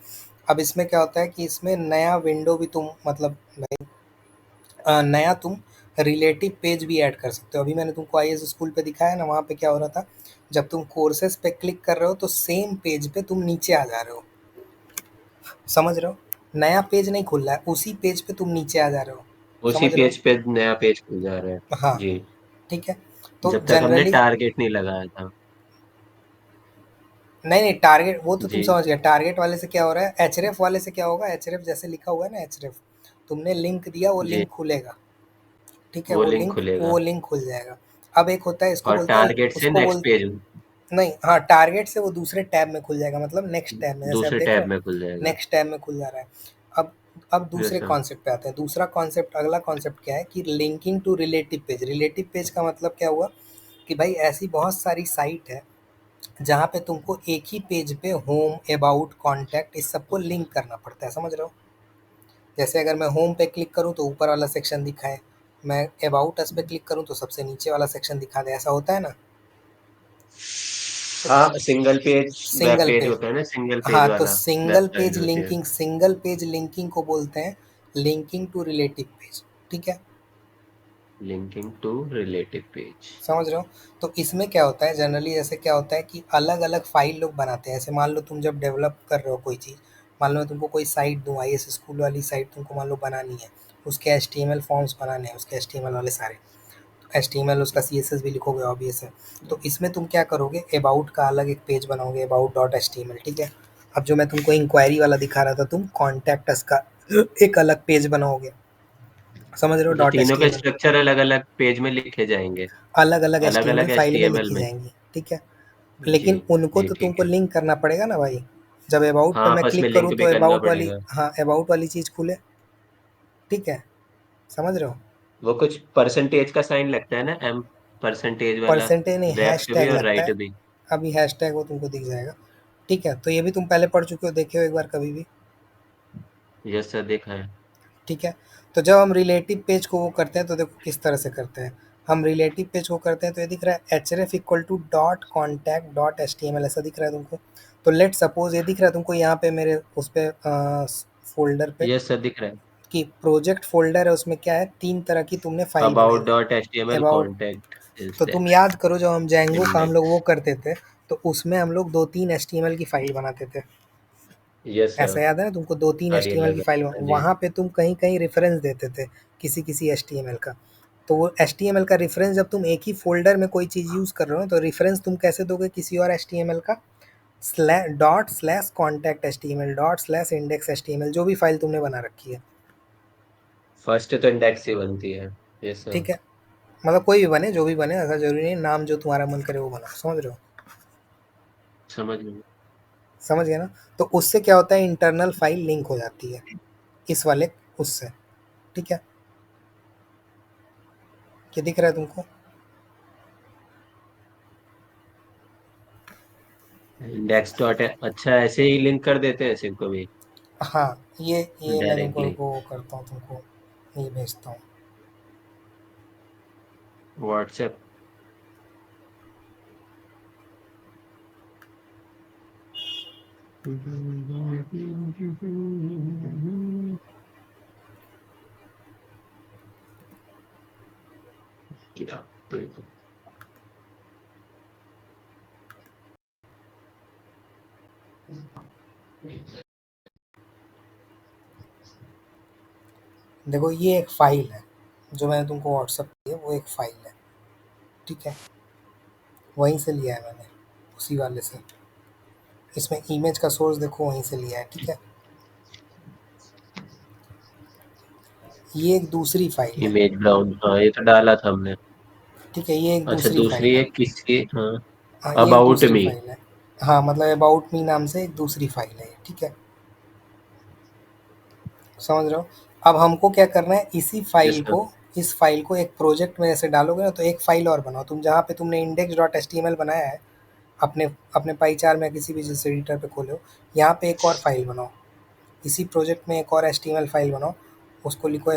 अब इसमें क्या होता है कि इसमें नया विंडो भी तुम मतलब नया तुम रिलेटिव पेज भी ऐड कर सकते हो। अभी मैंने तुमको आईएएस स्कूल पे दिखाया ना, वहाँ पे क्या हो रहा था, जब तुम कोर्सेज़ पे क्लिक कर रहे हो तो सेम पेज पे तुम नीचे आ जा रहे हो, समझ रहे हो? नया पेज नहीं खुल रहा है, उसी पेज पे तुम नीचे आ जा रहे हो, उसी समझ रहे हो? पेज पे नया पेज खुल जा रहा है। हाँ, जी। ठीक है। तो जब तक हमने जनरली टारगेट नहीं लगाया था। नहीं, नहीं टारगेट वो तो तुम जी समझ गए, टारगेट वाले से क्या हो रहा है, एचरेफ वाले से क्या होगा, एचरेफ जैसे लिखा हुआ है ना एचरेफ, तुमने लिंक दिया वो जी। लिंक खुलेगा, ठीक है? वो लिंक खुलेगा। वो लिंक खुल जाएगा। अब एक होता है इसको और बोलते हैं, टारगेट से उसको नेक्स्ट बोल पेज नहीं, हाँ, टारगेट से वो दूसरे टैब में खुल जाएगा, मतलब नेक्स्ट टैब में, जैसे आप दूसरे देख रहे टैब हो, में खुल जाएगा। नेक्स्ट टैब में खुल जा रहा है। अब दूसरे जैसा। कॉन्सेप्ट पे आते हैं। दूसरा कॉन्सेप्ट, अगला कॉन्सेप्ट क्या है कि linking to relative page. Relative page का मतलब क्या हुआ कि भाई ऐसी बहुत सारी साइट है जहाँ पे तुमको एक ही पेज पे होम, अबाउट, कॉन्टैक्ट इस सबको लिंक करना पड़ता है, समझ रहे हो? जैसे अगर मैं होम पे क्लिक करूँ तो ऊपर वाला सेक्शन दिखाए, मैं अबाउट अस पे क्लिक करूँ तो सबसे नीचे वाला सेक्शन दिखा दे, ऐसा होता है ना? तो हाँ, single page web single page page, होता है ना, सिंगल पेज हाँ, तो वाला वेबसाइट जो होती है। सिंगल पेज लिंकिंग को बोलते हैं लिंकिंग टू रिलेटिव पेज, ठीक है? Linking to relative page. समझ रहे हो? तो इसमें क्या होता है जनरली, जैसे क्या होता है कि अलग-अलग फ़ाइल लोग बनाते हैं। ऐसे मान लो तुम जब डेवलप कर रहे हो कोई चीज़, मान लो मैं तुमको कोई साइट दूँ, आईएएस स्कूल वाली साइट तुमको मान लो बनानी है, उसके एचटीएमएल फॉर्म्स बनाने हैं, उसके एचटीएमएल वाले सारे। एचटीएमएल उसका सीएसएस भी लिखोगे ऑब्वियस है। तो इसमें तुम क्या करोगे, अबाउट का अलग एक पेज बनाओगे, अबाउट डॉट एचटीएमएल, ठीक है? अब जो मैं तुमको इंक्वायरी वाला दिखा रहा था, तुम कॉन्टैक्ट अस का एक अलग पेज बनाओगे, समझ रहे हो? मतलब डॉट तीनों के एचटीएमएल, स्ट्रक्चर अलग अलग पेज में लिखे जाएंगे। अलग-अलग अलग एचटीएमएल अलग फाइल में एचटीएमएल लिखी में। जाएँगी, ठीक है? जी। लेकिन उनको जी तो ठीक तुमको है। लिंक करना पड़ेगा ना भाई। जब अबाउट पे हाँ, मैं आपस में क्लिक करूँ लिंक तो भी करना अबाउट वाली, पड़ेगा। हाँ, अबाउट वाली चीज़ खुले, ठीक है? समझ रहे हो? वो कुछ परसेंटेज का साइन लगता है ना, एम परसेंटेज वाला। परसेंटेज नहीं, लेफ्ट भी हैशटैग और लगता राइट है। भी। अभी हैशटैग वो तुमको दिख जाएगा, ठीक है? तो ये भी तुम पहले पढ़ चुके हो, देखे हो एक बार कभी भी, यस सर, देखा है। ठीक है? तो जब हम रिलेटिव पेज को वो करते हैं तो देखो किस तरह से करते हैं। हम रिलेटिव पेज को करते हैं तो ये दिख रहा है href equal to dot contact dot HTML, ऐसा दिख रहा है तुमको? तो लेट्स सपोज़ ये दिख रहा है तुमको यहाँ पे मेरे उस पे फ़ोल्डर पे, यस सर, दिख रहा है। कि प्रोजेक्ट फ़ोल्डर है, उसमें क्या है, 3 तरह की तुमने फ़ाइल बनाई अबाउट है। Dot H T M L about, contact तो तुम याद करो जब हम जेंगो का हम लोग इंडेक्स। वो करते थे, तो उसमें हम लोग 2-3 एचटीएमएल की फ़ाइल बनाते थे। Yes sir. ऐसा याद है ना तुमको, 2-3 सारी एचटीएमएल अलग की है। फ़ाइल, हाँ जी। वहाँ पे तुम कहीं-कहीं रेफ़रेंस देते थे, किसी-किसी एचटीएमएल का। तो वो एचटीएमएल का रेफ़रेंस जब तुम एक ही फ़ोल्डर में कोई चीज़ यूज़ कर रहे हो, तो रेफ़रेंस तुम कैसे दोगे किसी और एचटीएमएल का? Dot slash contact HTML, dot slash index HTML, जो भी फ़ाइल तुमने बना रखी है, फर्स्ट तो इंडेक्स ही बनती है। Yes sir. ठीक है? मतलब कोई भी बने, जो भी बने, ऐसा ज़रूरी नहीं, नाम जो तुम्हारा मन करे वो बनाओ, समझ रहे हो? समझ में। समझ गए ना? तो उससे क्या होता है, इंटरनल फाइल लिंक हो जाती है इस वाले उससे, ठीक है? क्या दिख रहा है तुमको? इंडेक्स डॉट है, अच्छा ऐसे ही लिंक कर देते हैं सिर्फ को भी। हाँ, ये मैं तुमको डायरेक्टली। रुको वो करता हूँ तुमको, ये भेजता हूँ। व्हाट्सएप। देखो ये एक फाइल है, जो मैंने तुमको व्हाट्सअप की है, वो एक फाइल है, ठीक है? वहीं से लिया है मैंने, उसी वाले से। इसमें इमेज का सोर्स देखो वहीं से लिया है, ठीक है? ये एक दूसरी फाइल है, इमेज ब्राउन, हाँ ये तो डाला था हमने। ठीक है? ये एक अच्छा, दूसरी फाइल दूसरी है। एक किसकी, हाँ। हाँ, ये एक अबाउट दूसरी मी। फाइल है। हाँ, मतलब अबाउट मी नाम से एक दूसरी फाइल है ये, ठीक है? समझ रहे हो? अब हमको क्या करना है, यस सर। इस फाइल को एक प्रोजेक्ट में जैसे डालोगे ना, तो एक फाइल और बनाओ तुम, जहाँ पे तुमने इंडेक्स डॉट एचटीएमएल बनाया है, अपने अपने पाईचार में किसी भी जिस एडिटर पे खोले हो, यहाँ पे एक और फाइल बनाओ, इसी प्रोजेक्ट में एक और एचटीएमएल फाइल बनाओ, उसको लिखो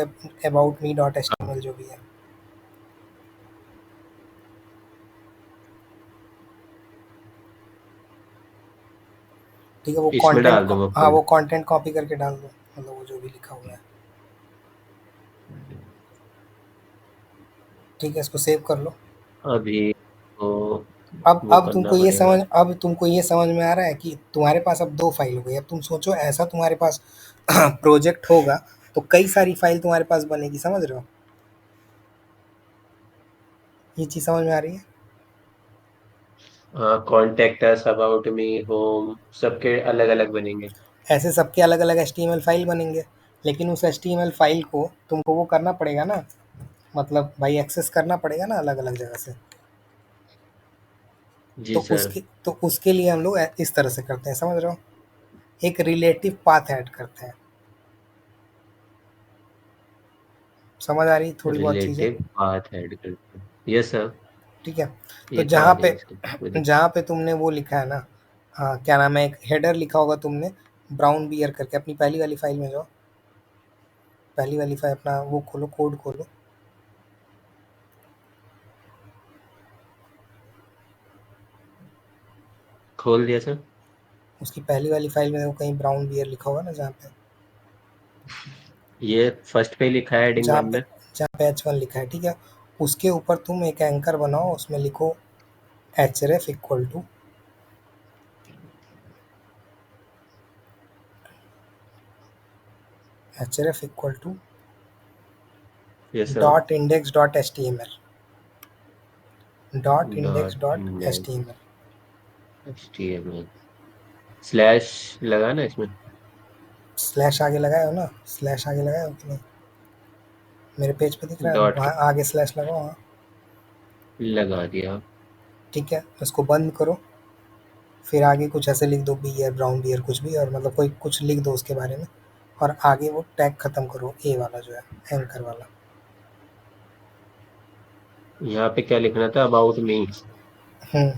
अबाउट मी डॉट हाँ। एचटीएमएल जो भी है। ठीक है, वो इसमें कंटेंट, डाल दूँ वो हाँ कोड? वो कंटेंट कॉपी करके डाल दो, मतलब वो जो भी लिखा हुआ है। ठीक है, इसको सेव कर लो। अभी तो वो अब करना पड़ेगा। तुमको ये समझ में आ रहा है कि तुम्हारे पास अब 2 फाइल हो गई। अब तुम सोचो ऐसा तुम्हारे पास प्रोजेक्ट होगा, तो कई सारी फाइल तुम्हारे पास बनेगी, समझ रहे हो? ये चीज़ समझ में आ रही है? हाँ, contact us, about me, home, सबके अलग अलग बनेंगे। ऐसे सबके अलग-अलग एचटीएमएल फाइल बनेंगे, लेकिन उस एचटीएमएल फाइल को तुमको वो करना पड़ेगा ना, मतलब भाई एक्सेस करना पड़ेगा ना अलग-अलग जगह से। जी सर। तो उसके लिए हम लोग इस तरह से करते हैं, समझ रहे हो? एक रिलेटिव पाथ ऐड करते हैं। समझ आ रही थोड़ी बहुत चीज़ें? रिलेटिव पाथ ऐड करते हैं, यस सर। ठीक है। तो ये तो आ गया इसका कोई दिक्कत। जहाँ पे तुमने वो लिखा है ना, क्या नाम है, एक हेडर लिखा होगा तुमने ब्राउन बियर करके, अपनी पहली वाली फाइल में जाओ। पहली वाली फाइल अपना वो खोलो, कोड खोलो। खोल दिया सर। उसकी पहली वाली फाइल में वो कहीं ब्राउन बियर लिखा होगा ना, ये फर्स्ट पे लिखा है हेडिंग जहाँ वन पे में। जहाँ पे H1 लिखा है, ठीक है। उसके ऊपर तुम एक एंकर बनाओ, उसमें लिखो href equal to, href equal to yes sir. Dot index dot H T M L, dot index dot dot H T index M L. HTML slash लगाना है इसमें? स्लैश आगे लगाए हो ना, स्लैश आगे लगाए हो कि नहीं? मेरे पेज पे दिख रहा है डॉट वहाँ आगे स्लैश लगाओ, हाँ। लगा दिया। ठीक है, उसको बंद करो। फिर आगे कुछ ऐसे लिख दो, बियर ब्राउन बियर कुछ भी, और मतलब कोई कुछ लिख दो उसके बारे में। और आगे वो टैग खत्म करो, ए वाला जो है, एंकर वाला। यहाँ पे क्या लिखना था, अबाउट मी? हम्म।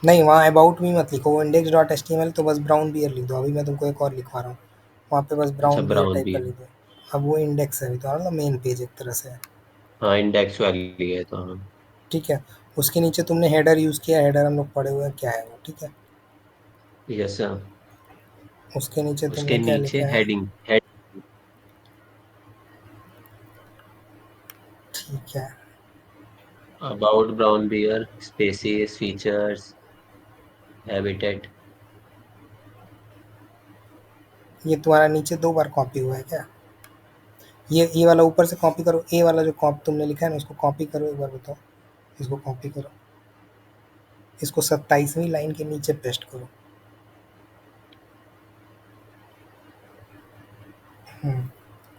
नहीं, वहाँ अबाउट मी मत लिखो, वो index dot H T M L तो बस ब्राउन बियर लिख दो। अभी मैं तुमको एक और लिखवा रहा हूँ, वहाँ पे बस अच्छा, ब्राउन बियर ब्राउन टाइप भी का है। लिख दो। अब वो इंडेक्स है अभी तो, मतलब मेन पेज एक तरह से है। हाँ, इंडेक्स वाली है तो हाँ। ठीक है। उसके नीचे तुमने हेडर यूज़ किया, हेडर हम लोग पढ़े हुए हैं क्या है वो, ठीक है। Yes sir. उसके नीचे उसके तुमने क्या नीचे लिखा है? Heading head. ठीक है। About brown bear, species, features, habitat. ये तुम्हारा नीचे 2 बार कॉपी हुआ है क्या? ये वाला ऊपर से कॉपी करो, ए वाला जो कॉप तुमने लिखा है ना, उसको कॉपी करो, एक बार बताओ। इसको कॉपी करो, इसको 27वीं लाइन के नीचे पेस्ट करो। हम्म।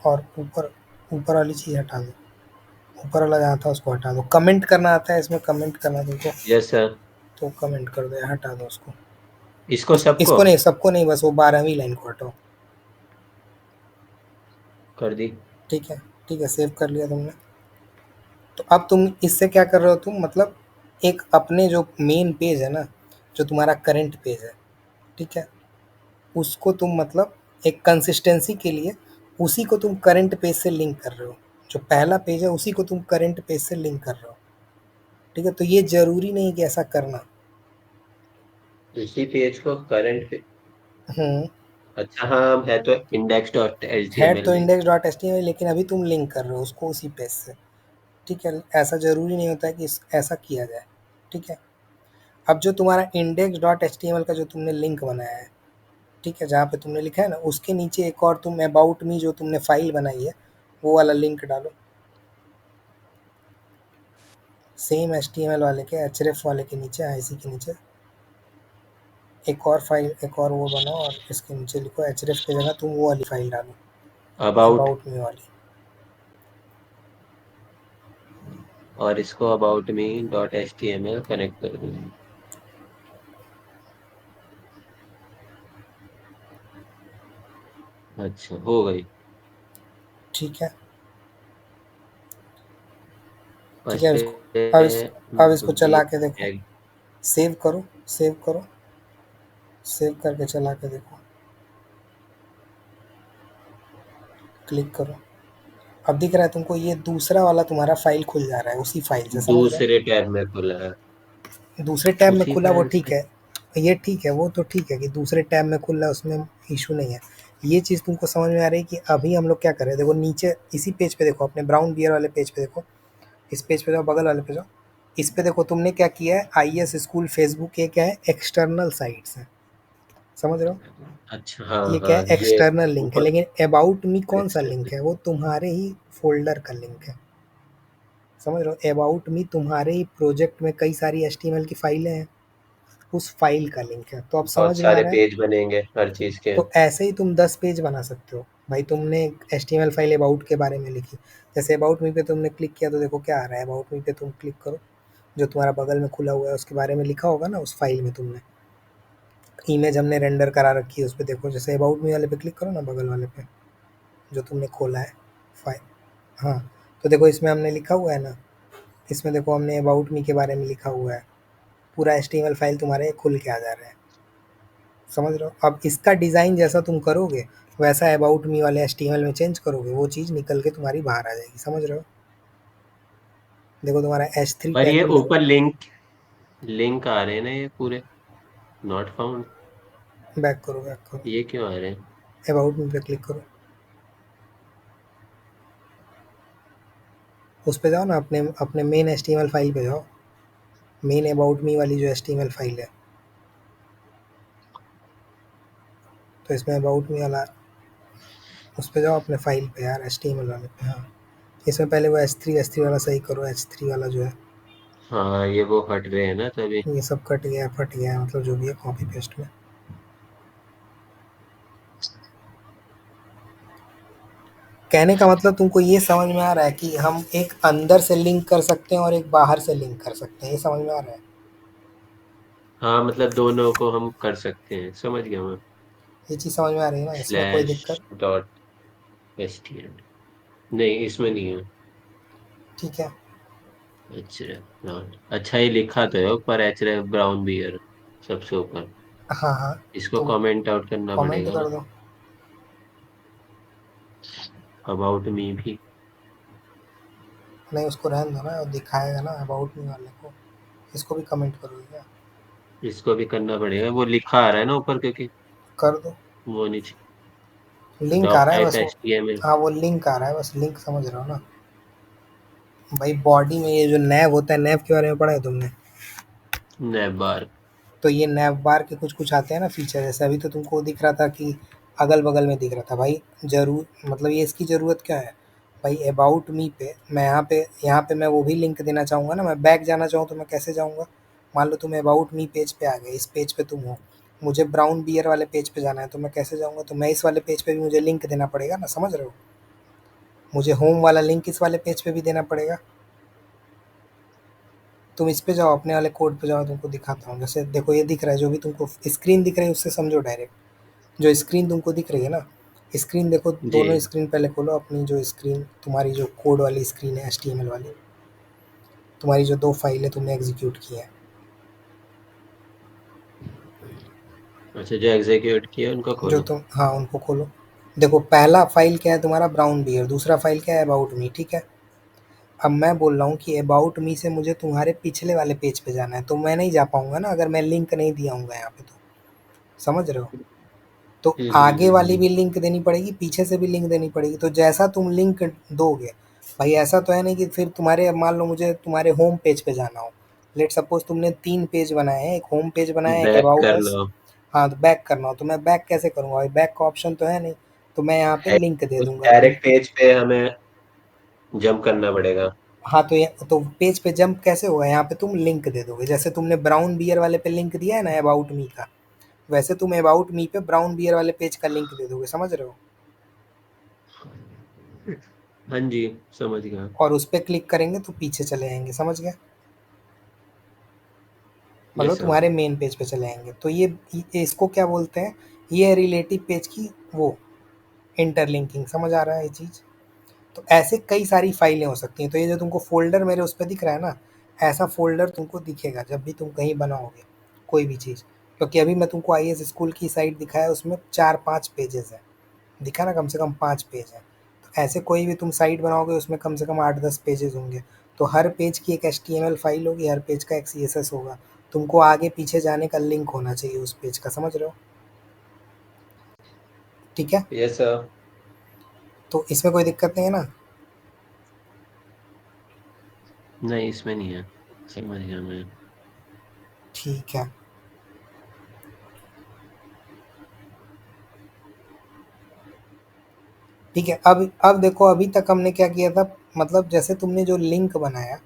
और ऊपर ऊपर वाली चीज़ हटा दो, ऊपर वाला जहाँ था उसको हटा दो। कमेंट करना आता है इसमें, कमेंट करना तुमको? Yes sir. तो कमेंट कर दो या हटा दो उसको। इसको सबको इसको नहीं, सबको नहीं, बस वो 12वीं लाइन को हटाओ। कर दी। ठीक है। ठीक है, सेव कर लिया तुमने। तो अब तुम इससे क्या कर रहे हो तुम, मतलब एक अपने जो मेन पेज है ना, जो तुम्हारा करंट पेज है, ठीक है, उसको तुम मतलब एक कंसिस्टेंसी के लिए उसी को तुम करंट पेज से लिंक कर रहे हो। जो पहला पेज है उसी को तुम करंट पेज से लिंक कर रहे हो। ठीक है, तो ये जरूरी नहीं कि ऐसा करना। इसी पेज को करंट पे। हम्म। अच्छा हाँ, है तो इंडेक्स डॉट एच टी है एम एल तो में। Index dot H T M L, लेकिन अभी तुम लिंक कर रहे हो उसको उसी पेज से। ठीक है, ऐसा ज़रूरी नहीं होता है कि ऐसा किया जाए। ठीक है। अब जो तुम्हारा index dot H T M L का जो तुमने लिंक बनाया है, ठीक है, जहाँ पे तुमने लिखा है ना, उसके नीचे एक और तुम अबाउट मी जो तुमने फाइल बनाई है, वो वाला लिंक डालो। Same H T M L वाले के, एच रेफ वाले के नीचे, आई सी के नीचे एक और फाइल, एक और वो बनाओ, और इसके नीचे लिखो एच रेफ की जगह तुम वो वाली फाइल डालो, अबाउट, अबाउट मी वाली। और इसको about me dot H T M L connect कर दूँ? अच्छा, हो गई। ठीक है। ठीक बस है, पे इसको अब इसको भी चला के देखो। सेव करो, सेव करो, सेव करके चला के देखो। क्लिक करो। अब दिख रहा है तुमको, ये दूसरा वाला तुम्हारा फाइल खुल जा रहा है उसी फाइल से, समझ रहे दूसरे टैब में खुला है। हो? दूसरे टैब में उसी खुला वो फाइल ठीक से। है। ये ठीक है, वो तो ठीक है कि दूसरे टैब में खुल रहा है, उसमें इशू नहीं है। ये चीज़ तुमको समझ में आ रही है कि अभी हम लोग क्या कर रहे हैं। देखो नीचे इसी पेज पे देखो, अपने ब्राउन बियर वाले पेज पे देखो, इस पेज पे जाओ, बगल वाले पे जाओ, इस पे देखो तुमने क्या किया है, आई एस स्कूल फेसबुक, ये क्या है, एक्सटर्नल साइट्स है, समझ रहे हो। अच्छा, हाँ ये क्या हाँ, है, ये एक्सटर्नल लिंक है, ऊपर लेकिन अबाउट मी कौन सा लिंक एक्सटर्नल। है, वो तुम्हारे ही फोल्डर का लिंक है, समझ रहे हो। अबाउट मी तुम्हारे ही प्रोजेक्ट में कई सारी एच की फाइलें हैं, उस फाइल का लिंक है। तो अब बहुत समझ में आ सारे रहा है। पेज बनेंगे हर चीज के। तो ऐसे ही तुम 10 पेज बना सकते हो भाई। तुमने एच फाइल अबाउट के बारे में लिखी, जैसे अबाउट मी पे तुमने क्लिक किया तो देखो क्या आ रहा है, अबाउट मी पे तुम क्लिक करो, जो तुम्हारा बगल में खुला हुआ है उसके बारे में लिखा होगा ना उस फाइल में, तुमने इमेज हमने रेंडर करा रखी है उस पर देखो, जैसे अबाउट मी वाले पे क्लिक करो ना, बगल वाले पे जो तुमने खोला है फाइल। हाँ, तो देखो इसमें हमने लिखा हुआ है ना, इसमें देखो हमने अबाउट मी के बारे में लिखा हुआ है, पूरा एच फाइल तुम्हारे खुल के आ जा रहा है, समझ रहे हो। अब इसका डिज़ाइन जैसा तुम करोगे, वैसा अबाउट मी वाले एच में चेंज करोगे, वो चीज़ निकल के तुम्हारी बाहर आ जाएगी, समझ रहे हो। देखो तुम्हारा H3 पर टैग ये भी लगा। ऊपर लिंक लिंक आ रहे हैं ना, ये पूरे नॉट फाउंड। बैक करो, बैक करो, ये क्यों आ रहे हैं? अबाउट मी पे क्लिक करो, उस पे जाओ ना, अपने अपने मेन एच फाइल पे जाओ, मेन अबाउट मी वाली जो एच फाइल है, तो इसमें अबाउट मी वाला, उस पे जाओ अपने फाइल पे यार, एच वाले पे। हाँ, इसमें पहले वो एच थ्री वाला सही करो, H3 वाला जो है, हाँ, ये वो हट रहे हैं ना तभी। ये सब कट गया फट गया, मतलब जो भी है कॉपी पेस्ट में। कहने का मतलब तुमको ये समझ में आ रहा है कि हम एक अंदर से लिंक कर सकते हैं और एक बाहर से लिंक कर सकते हैं, ये समझ में आ रहा है। हाँ, मतलब दोनों को हम कर सकते हैं, समझ गया मैं। ये चीज़ समझ में आ रही है ना, इसमें कोई स्लैश दिक्कत। Dot S T L. नहीं, इसमें नहीं है। ठीक है। अच्छा, डॉट अच्छा, ये लिखा तो है ऊपर एच ब्राउन बियर सबसे ऊपर। हाँ हाँ, इसको तो कमेंट आउट करना कमेंट पड़ेगा ना। कर दो। अबाउट मी भी। नहीं, उसको रहने दो ना, वो दिखाएगा ना अबाउट मी वाले को, इसको भी कमेंट करोगे क्या। इसको भी करना पड़ेगा, वो लिखा आ रहा है ना ऊपर, क्योंकि कर दो, वो नीचे लिंक आ डॉक रहा है टाइप बस वो। H T M L. हाँ, वो लिंक आ रहा है बस, लिंक समझ रहे हो ना। भाई बॉडी में ये जो नैव होता है, नैव के बारे में पढ़ा है तुमने। नैब बार। तो ये नैव बार के कुछ कुछ आते हैं ना फीचर, जैसे अभी तो तुमको दिख रहा था कि अगल बगल में दिख रहा था भाई, जरूर मतलब ये इसकी ज़रूरत क्या है भाई। अबाउट मी पे मैं यहाँ पे मैं वो भी लिंक देना चाहूँगा ना, मैं बैक जाना चाहूँ तो मैं कैसे जाऊँगा। मान लो तुम अबाउट मी पेज पे आ गए, इस पेज पे तुम हो, मुझे ब्राउन बियर वाले पेज पे जाना है तो मैं कैसे जाऊँगा, तो मैं इस वाले पेज पे भी मुझे लिंक देना पड़ेगा ना, समझ रहे हो। मुझे होम वाला लिंक इस वाले पेज पे भी देना पड़ेगा। तुम इस पे जाओ, अपने वाले कोड पे जाओ, तुमको दिखाता हूँ। जैसे देखो ये दिख रहा है, जो भी तुमको स्क्रीन दिख रही है उससे समझो डायरेक्ट। जो स्क्रीन तुमको दिख रही है ना, स्क्रीन देखो, जी। दोनों स्क्रीन पहले खोलो अपनी, जो स्क्रीन तुम्हारी जो कोड वाली स्क्रीन है, एच वाली, तुम्हारी जो 2 फाइलें तुमने एग्जीक्यूट की हैं, अच्छा, जो एग्जीक्यूट किया उनको जो खोलो। तुम, हाँ उनको खोलो। देखो पहला फाइल क्या है तुम्हारा, ब्राउन बियर, दूसरा फाइल क्या है, अबाउट मी, ठीक है। अब मैं बोल रहा हूँ कि अबाउट मी से मुझे तुम्हारे पिछले वाले पेज पे जाना है, तो मैं नहीं जा पाऊंगा ना अगर मैं लिंक नहीं दिया हूँगा यहाँ पे, तो समझ रहे हो। तो आगे वाली हम्म। भी लिंक देनी पड़ेगी, पीछे से भी लिंक देनी पड़ेगी, तो जैसा तुम लिंक दोगे भाई, ऐसा तो है नहीं कि फिर तुम्हारे, मान लो मुझे तुम्हारे होम पेज पे जाना हो, लेट सपोज तुमने 3 पेज बनाए हैं, एक होम पेज बनाया है, एक बैक अबाउट कर अस। लो। हाँ, तो बैक करना हो तो मैं बैक कैसे करूँगा भाई, बैक का ऑप्शन तो है नहीं, तो मैं यहाँ पे लिंक दे उस दूंगा डायरेक्ट पेज पे हमें जंप करना पड़ेगा। हाँ, तो पेज पे जंप कैसे होगा, यहाँ पे तुम लिंक दे दोगे, जैसे तुमने ब्राउन बियर वाले पे लिंक दिया है ना अबाउट मी का, वैसे तुम अबाउट मी पे ब्राउन बियर वाले पेज का लिंक दे दोगे, समझ रहे हो। हाँ जी, समझ गया। और उस पे क्लिक करेंगे तो पीछे चले जाएंगे, समझ गए। मतलब यस सर। तुम्हारे मेन पेज पे चले जाएंगे। तो ये इसको क्या बोलते हैं, ये है रिलेटिव पेज की वो इंटरलिंकिंग, समझ आ रहा है ये चीज़। तो ऐसे कई सारी फाइलें हो सकती हैं। तो ये जो तुमको फ़ोल्डर मेरे उस पे दिख रहा है ना, ऐसा फ़ोल्डर तुमको दिखेगा जब भी तुम कहीं बनाओगे कोई भी चीज़। क्योंकि अभी मैं तुमको आईएएस स्कूल की साइट दिखाया, उसमें 4-5 पेजेज़ हैं। दिखा ना, कम से कम 5 पेज हैं। तो ऐसे कोई भी तुम साइट बनाओगे उसमें कम से कम 8-10 पेजेज़ होंगे। तो हर पेज की एक एचटीएमएल फाइल होगी, हर पेज का एक सीएसएस होगा। तुमको आगे पीछे जाने का लिंक होना चाहिए उस पेज का, समझ रहे हो? ठीक है, यस सर। तो इसमें कोई दिक्कत नहीं है ना? नहीं इसमें नहीं है, समझ गया मैं। ठीक है, ठीक है। अब देखो, अभी तक हमने क्या किया था, मतलब जैसे तुमने जो लिंक बनाया,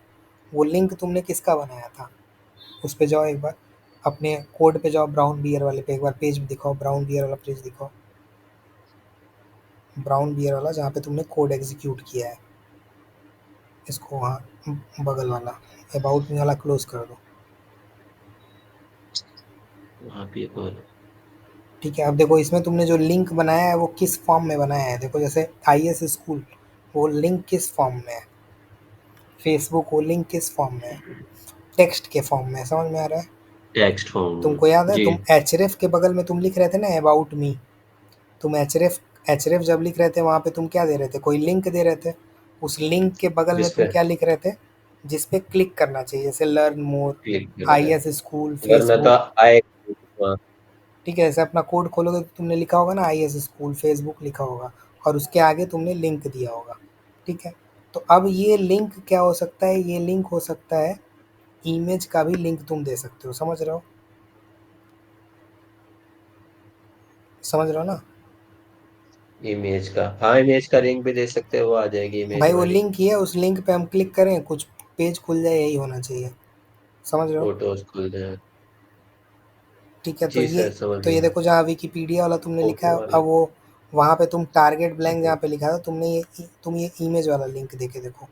वो लिंक तुमने किसका बनाया था? उस पे जाओ एक बार, अपने कोड पे जाओ, ब्राउन बियर वाले पे एक बार पेज दिखाओ, ब्राउन बियर वाला पेज दिखाओ, ब्राउन बियर वाला जहाँ पे तुमने कोड एग्जीक्यूट किया है। इसको वहाँ बगल वाला अबाउट मी वाला क्लोज कर दो। वहाँ पे और ठीक है, अब देखो इसमें तुमने जो लिंक बनाया है वो किस फॉर्म में बनाया है, देखो जैसे आईएस स्कूल, वो लिंक किस फॉर्म में है? फेसबुक, वो लिंक किस फॉर्म में है? टेक्स्ट के फॉर्म में है, समझ में आ रहा है? Text form. तुमको याद है, जी। तुम एचरेफ के बगल में तुम लिख रहे थे ना अबाउट मी, तुम एचरेफ जब लिख रहे थे वहाँ पे तुम क्या दे रहे थे? कोई लिंक दे रहे थे। उस लिंक के बगल में जिस तुम पे क्या लिख रहे थे? जिस पे क्लिक करना चाहिए, जैसे लर्न मोर, क्लिक करना है, आईएस स्कूल, वरना तो फेसबुक। आए। हाँ। ठीक है, जैसे अपना कोड खोलोगे तो तुमने लिखा होगा ना आईएस स्कूल फेसबुक लिखा होगा, और उसके आगे तुमने लिंक दिया होगा। ठीक है, तो अब ये लिंक क्या हो सकता है? ये लिंक हो सकता है, इमेज का भी लिंक तुम दे सकते हो, समझ रहे हो? समझ रहे हो ना? इमेज का, हाँ इमेज का लिंक भी दे सकते हो, वो आ जाएगी इमेज भाई वो वाली। लिंक ही है, उस लिंक पे हम क्लिक करें, कुछ पेज खुल जाए, यही होना चाहिए, समझ रहे हो? फोटोज खुल जाए। ठीक है, जी सर समझ तो ये गया। देखो जहाँ विकिपीडिया वाला तुमने लिखा फोटो है, वाला। अब वो वहाँ पे तुम टारगेट ब्लैंक जहाँ पे लिखा था तुमने, तुम ये इमेज वाला लिंक देके देखो।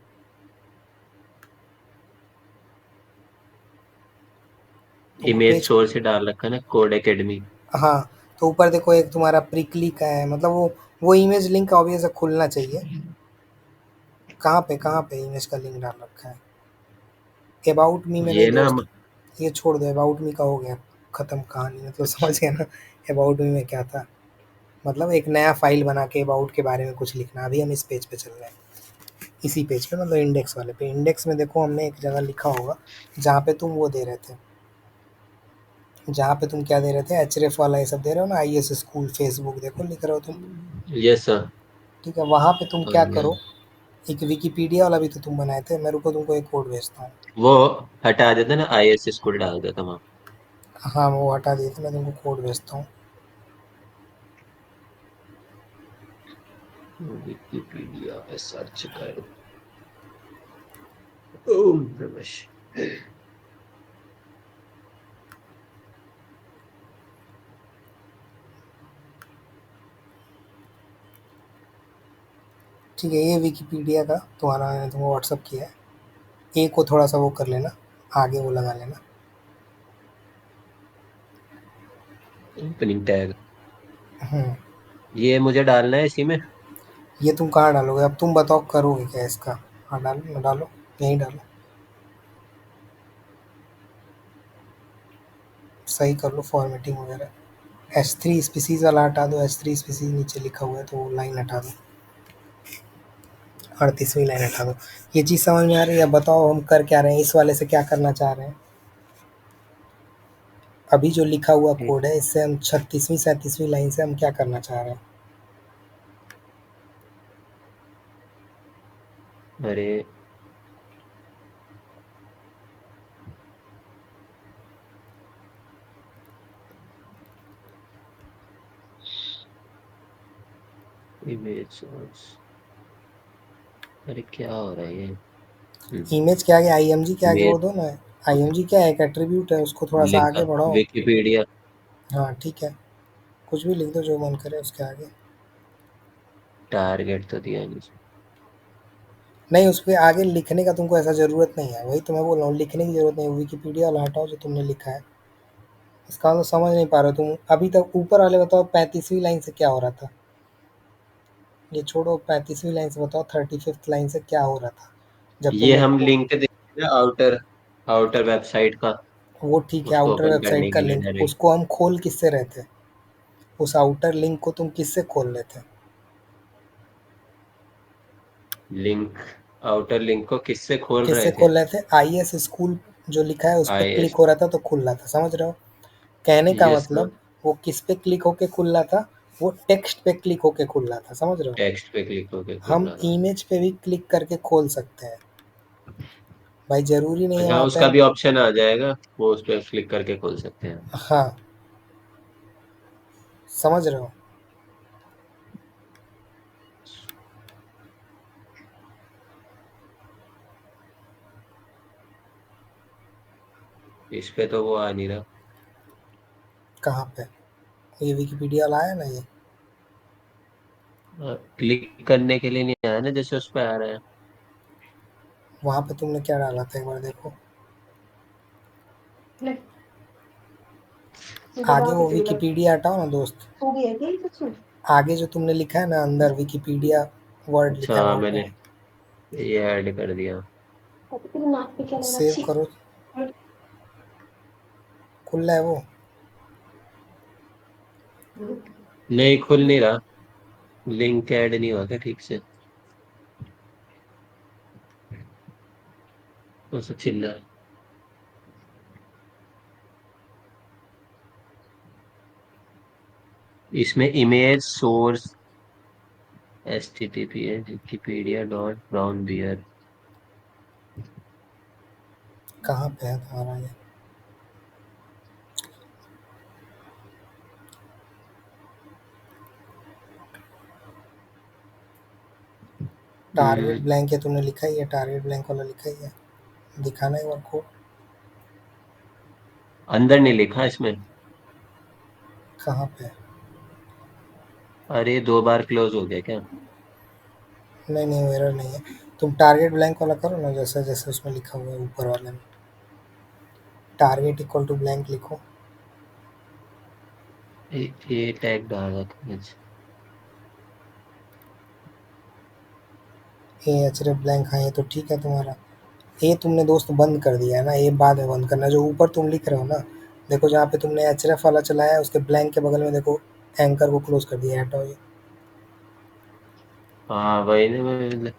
तुमको इमेज पेज, सोर्स से डाल रखा है ना, कोड एकेडमी। हाँ, तो ऊपर देखो एक तुम्हारा प्रिकली का है, मतलब वो इमेज लिंक ऑब्वियस खुलना चाहिए। कहाँ पे इमेज का लिंक डाल रखा है? अबाउट मी में नहीं ये ना दोस्त, ये छोड़ दो, अबाउट मी का हो गया खत्म कहानी, मतलब समझ अच्छा। गया ना? अबाउट मी में क्या था, मतलब एक नया फाइल बना के अबाउट के बारे में कुछ लिखना। अभी हम इस पेज पे चल रहे हैं, इसी पेज पे, मतलब इंडेक्स वाले पे। इंडेक्स में देखो हमने एक जगह लिखा होगा जहाँ पे तुम वो दे रहे थे, जहाँ पे तुम क्या दे रहे थे, एचरेफ वाला ये सब दे रहे हो ना, आईएस स्कूल फेसबुक देखो लिख रहे हो तुम। Yes sir. ठीक है, वहाँ पे तुम समझ क्या गया। करो, एक विकिपीडिया वाला भी तो तुम बनाए थे, मैं रुको तुमको एक कोड भेजता हूँ। वो हटा देता ना, आईएस स्कूल डाल देता वहाँ। हाँ वो हटा दिए थे, मैं तुमको कोड भेजता हूँ। विकिपीडिया पे सर्च करो। ओम नमः शिवाय। ठीक है, ये विकिपीडिया का तुम्हारा मैंने तुमको व्हाट्सअप किया है, ए को थोड़ा सा वो कर लेना, आगे वो लगा लेना। Opening tag. हम्म, ये मुझे डालना है इसी में। ये तुम कहाँ डालोगे? अब तुम बताओ करोगे क्या इसका? हाँ डालो ना, डालो, यहीं डालो, सही कर लो फॉर्मेटिंग वगैरह। एच थ्री स्पीसीज वाला हटा दो, एच थ्री स्पीसीज नीचे लिखा हुआ है तो वो लाइन हटा दो, 38वीं लाइन हटा दो। ये चीज़ समझ में आ रही है? अब बताओ हम कर क्या रहे हैं, इस वाले से क्या करना चाह रहे हैं? अभी जो लिखा हुआ कोड है, इससे हम 36वीं 37वीं लाइन से हम क्या करना चाह रहे हैं? अरे इमेज सोर्स, अरे क्या हो रहा है ये। इमेज के आगे आईएमजी के आगे इमेज वो दो ना, आईएमजी क्या है? एक एट्रीब्यूट है, उसको थोड़ा सा लिंक, आगे बढ़ाओ। विकिपीडिया। हाँ ठीक है, कुछ भी लिख दो जो मन करे उसके आगे। टारगेट तो दिया नहीं। नहीं, उस पे आगे लिखने का तुमको ऐसा ज़रूरत नहीं है, वही तो मैं बोल रहा हूँ, लिखने की ज़रूरत नहीं है, विकिपीडिया वाला हटाओ जो तुमने लिखा है। इसका मतलब समझ नहीं पा रहे हो तुम अभी तक? ऊपर वाले बताओ 35वीं लाइन से क्या हो रहा था? ये छोड़ो, 35वीं लाइन से बताओ, 35th लाइन से क्या हो रहा था जब ये तुमने हम लिंक देते हैं आउटर, आउटर वेबसाइट का, वो ठीक है, उसको आउटर ओपन वेबसाइट करने का के लिए लिंक, डायरेक्ट। उसको हम खोल किससे रहे थे? उस आउटर लिंक को तुम किससे खोल रहे थे? लिंक, आउटर लिंक को किससे खोल किससे रहे थे? खोल रहे थे? आईएस स्कूल जो लिखा है उस पे आई क्लिक एस। हो रहा था तो खुल रहा था, समझ रहे हो? कहने का यस ना। मतलब वो किस पे क्लिक होके खुल रहा था, वो टेक्स्ट पे क्लिक होके खुल रहा था, समझ रहे हो? टेक्स्ट पे क्लिक होके खुल हम रहा था। इमेज पे भी क्लिक करके खोल सकते हैं भाई, जरूरी नहीं है अच्छा, वहां पे उसका हम। भी ऑप्शन आ जाएगा, वो उस पर क्लिक करके खोल सकते हैं। हाँ, समझ रहे हो? इस पे तो वो आ नहीं रहा। कहाँ पे? ये विकिपीडिया लाया ना ये। क्लिक करने के लिए नहीं आया ना, जैसे उस पे आ रहा है। वहां पे तुमने क्या डाला था एक बार देखो। आगे वो विकिपीडिया हटाओ ना दोस्त। आगे जो तुमने लिखा है ना अंदर विकिपीडिया वर्ड अच्छा लिखा है हाँ, वहां पे। मैंने ये ऐड कर दिया। सेव करो, खुल रहा है वो। नहीं, खुल नहीं रहा। लिंक ऐड नहीं हुआ क्या ठीक से? तो से चिल्ला। इसमें इमेज सोर्स HTTP है wikipedia.brownbeer। कहाँ पे है तुम्हारा ये? टारगेट हम्म। ब्लैंक है, तुमने लिखा ही है, टारगेट ब्लैंक वाला लिखा ही है। दिखाना एक बार कोड। अंदर नहीं लिखा इसमें। कहाँ पे? अरे 2 बार क्लोज हो गया क्या? नहीं नहीं, वो एरर नहीं है। तुम टारगेट ब्लैंक वाला करो ना, जैसे जैसे उसमें लिखा हुआ है ऊपर वाले में। टारगेट इक्वल टू ब्लैंक लिखो। ये टैग डाला था। ए एच रे ब्लैंक, हाँ ये तो ठीक है तुम्हारा। ए तुमने दोस्त बंद कर दिया है ना, ए बाद में बंद करना। जो ऊपर तुम लिख रहे हो ना, देखो जहाँ पे तुमने एच वाला चलाया है उसके ब्लैंक के बगल में देखो, एंकर को क्लोज कर दिया है, हटाओ ये। हाँ वही ना मैं।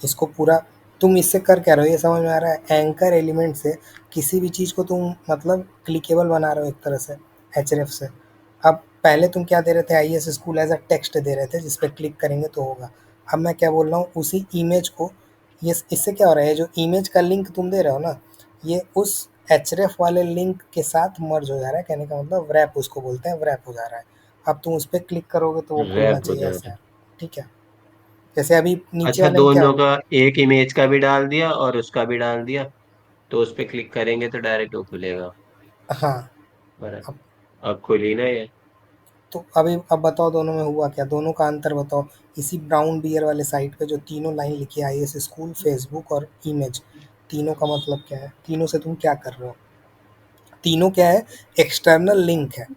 इसको पूरा तुम इससे कर क्या रहे हो, ये समझ में आ रहा है? एंकर एलिमेंट से किसी भी चीज़ को तुम मतलब क्लिकेबल बना रहे हो एक तरह से, एच से। अब पहले तुम क्या दे रहे थे, I S school as a text दे रहे थे जिस पे क्लिक करेंगे तो होगा। अब मैं क्या बोल रहा हूँ, उसी इमेज को, ये इससे क्या हो रहा है, जो इमेज का लिंक तुम दे रहे हो ना, ये उस एच वाले लिंक के साथ मर्ज हो जा रहा है। कहने का मतलब रैप उसको बोलते हैं, रैप हो जा रहा है। अब तुम उस पर क्लिक करोगे तो वो खुलना रैप हो चाहिए ऐसा जाएगा। है। ठीक है, जैसे अभी नीचे अच्छा, वाले में क्या दोनों हो। का, एक इमेज का भी डाल दिया और उसका भी डाल दिया, तो उस पे क्लिक करेंगे तो डायरेक्ट वो खुलेगा। हाँ। पर अब अब खुली ना ये। तो अभी अब बताओ दोनों में हुआ क्या, दोनों का अंतर बताओ। इसी ब्राउन बियर वाले साइट पे जो तीनों लाइन लिखी है, आई एस स्कूल, फेसबुक और इमेज, तीनों का मतलब क्या है, तीनों से तुम क्या कर रहे हो? तीनों क्या है? एक्सटर्नल लिंक है।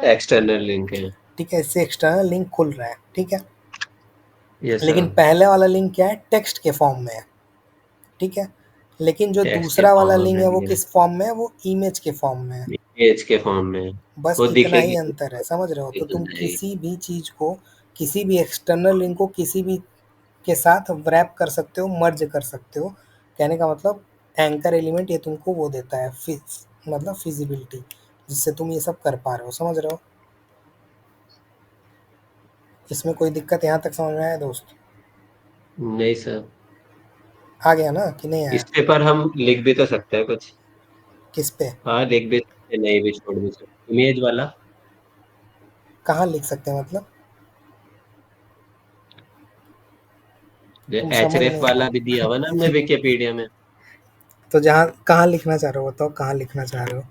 एक्सटर्नल लिंक है। ठीक है, इससे एक्सटर्नल लिंक खुल रहा है, ठीक है। यस लेकिन सर। पहले वाला लिंक क्या है, टेक्स्ट के फॉर्म में है, ठीक है। लेकिन जो टेक्स्ट के दूसरा वाला फॉर्म लिंक में है वो भी है। किस फॉर्म में है, वो इमेज के फॉर्म में है। इमेज के फॉर्म में है। बस वो इतना ही दिखेगी अंतर है, समझ रहे हो? तो दिख तुम जाएगी। किसी भी चीज को, किसी भी एक्सटर्नल लिंक को किसी भी के साथ रैप कर सकते हो, मर्ज कर सकते हो। कहने का मतलब एंकर एलिमेंट ये तुमको वो देता है, मतलब फिजिबिलिटी, जिससे तुम ये सब कर पा रहे हो, समझ रहे हो? इसमें कोई दिक्कत यहाँ तक समझ में आया दोस्त? नहीं सर। आ गया ना कि नहीं इस आया? पे पर हम लिख भी तो सकते हैं कुछ। किस पे? हाँ, लिख भी सकते हैं, नहीं भी छोड़ भी सकते, इमेज वाला। कहाँ लिख सकते हैं मतलब? तुम समझ एचरेफ नहीं वाला भी दिया हुआ ना हमने रहे। विकिपीडिया में। तो जहाँ कहाँ लिखना चाह रहे हो बताओ, कहाँ लिखना चाह रहे हो?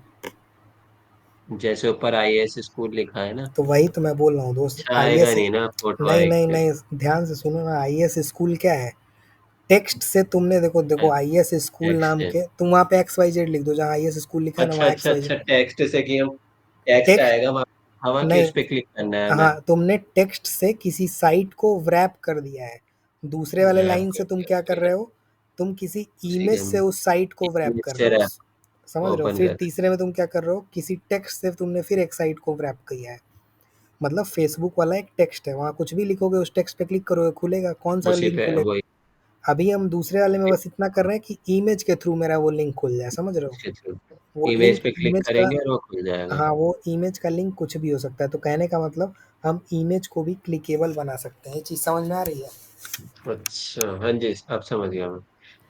जैसे ऊपर IAS स्कूल लिखा है ना। तो वही तो मैं बोल रहा हूँ दोस्त, अच्छा आई आएगा एस। नहीं ना, फोटो नहीं नहीं आएगी। नहीं, ध्यान से सुनो ना, आई एस स्कूल क्या है? टेक्स्ट से तुमने देखो देखो, आई एस स्कूल टेक्स्ट नाम है। के तुम वहाँ पे एक्स वाई जेड लिख दो, जहाँ आई एस स्कूल लिखा है ना अच्छा वहाँ अच्छा एक्स वाई अच्छा, जेड। टेक्स्ट से कि हम, टेक्स्ट टेक्स्ट, आएगा वहाँ, हवा के नहीं, उस पे क्लिक करना है हमें। हाँ तुमने टेक्स्ट से किसी साइट को रैप कर दिया है। दूसरे वाले रैप लाइन से कर तुम दिया क्या कर ठीक रहे है। हो, तुम किसी उसी इमेज के से उस साइट को रैप कर नीचे रहे हो, रैप समझ रहे हो? ओपन फिर कर। तीसरे में तुम क्या कर रहे हो, किसी टेक्स्ट से तुमने फिर एक साइट को रैप किया है। मतलब फेसबुक वाला एक टेक्स्ट है, वहाँ कुछ भी लिखोगे, उस टेक्स्ट पे क्लिक करोगे खुलेगा, कौन सा उसी लिंक पे खुलेगा? वही। अभी हम दूसरे वाले में बस इतना कर रहे हैं कि इमेज के थ्रू मेरा वो लिंक खुल जाए, समझ रहे हो? इसके थ्रू वो इमेज लिंक पे क्लिक इमेज का, करेंगे और वो खुल जाएगा। हाँ, वो इमेज का लिंक कुछ भी हो सकता है। तो कहने का मतलब हम इमेज को भी क्लिकेबल बना सकते हैं। ये चीज़ समझ में आ रही है? अच्छा, हाँ जी, अब समझ गया मैं।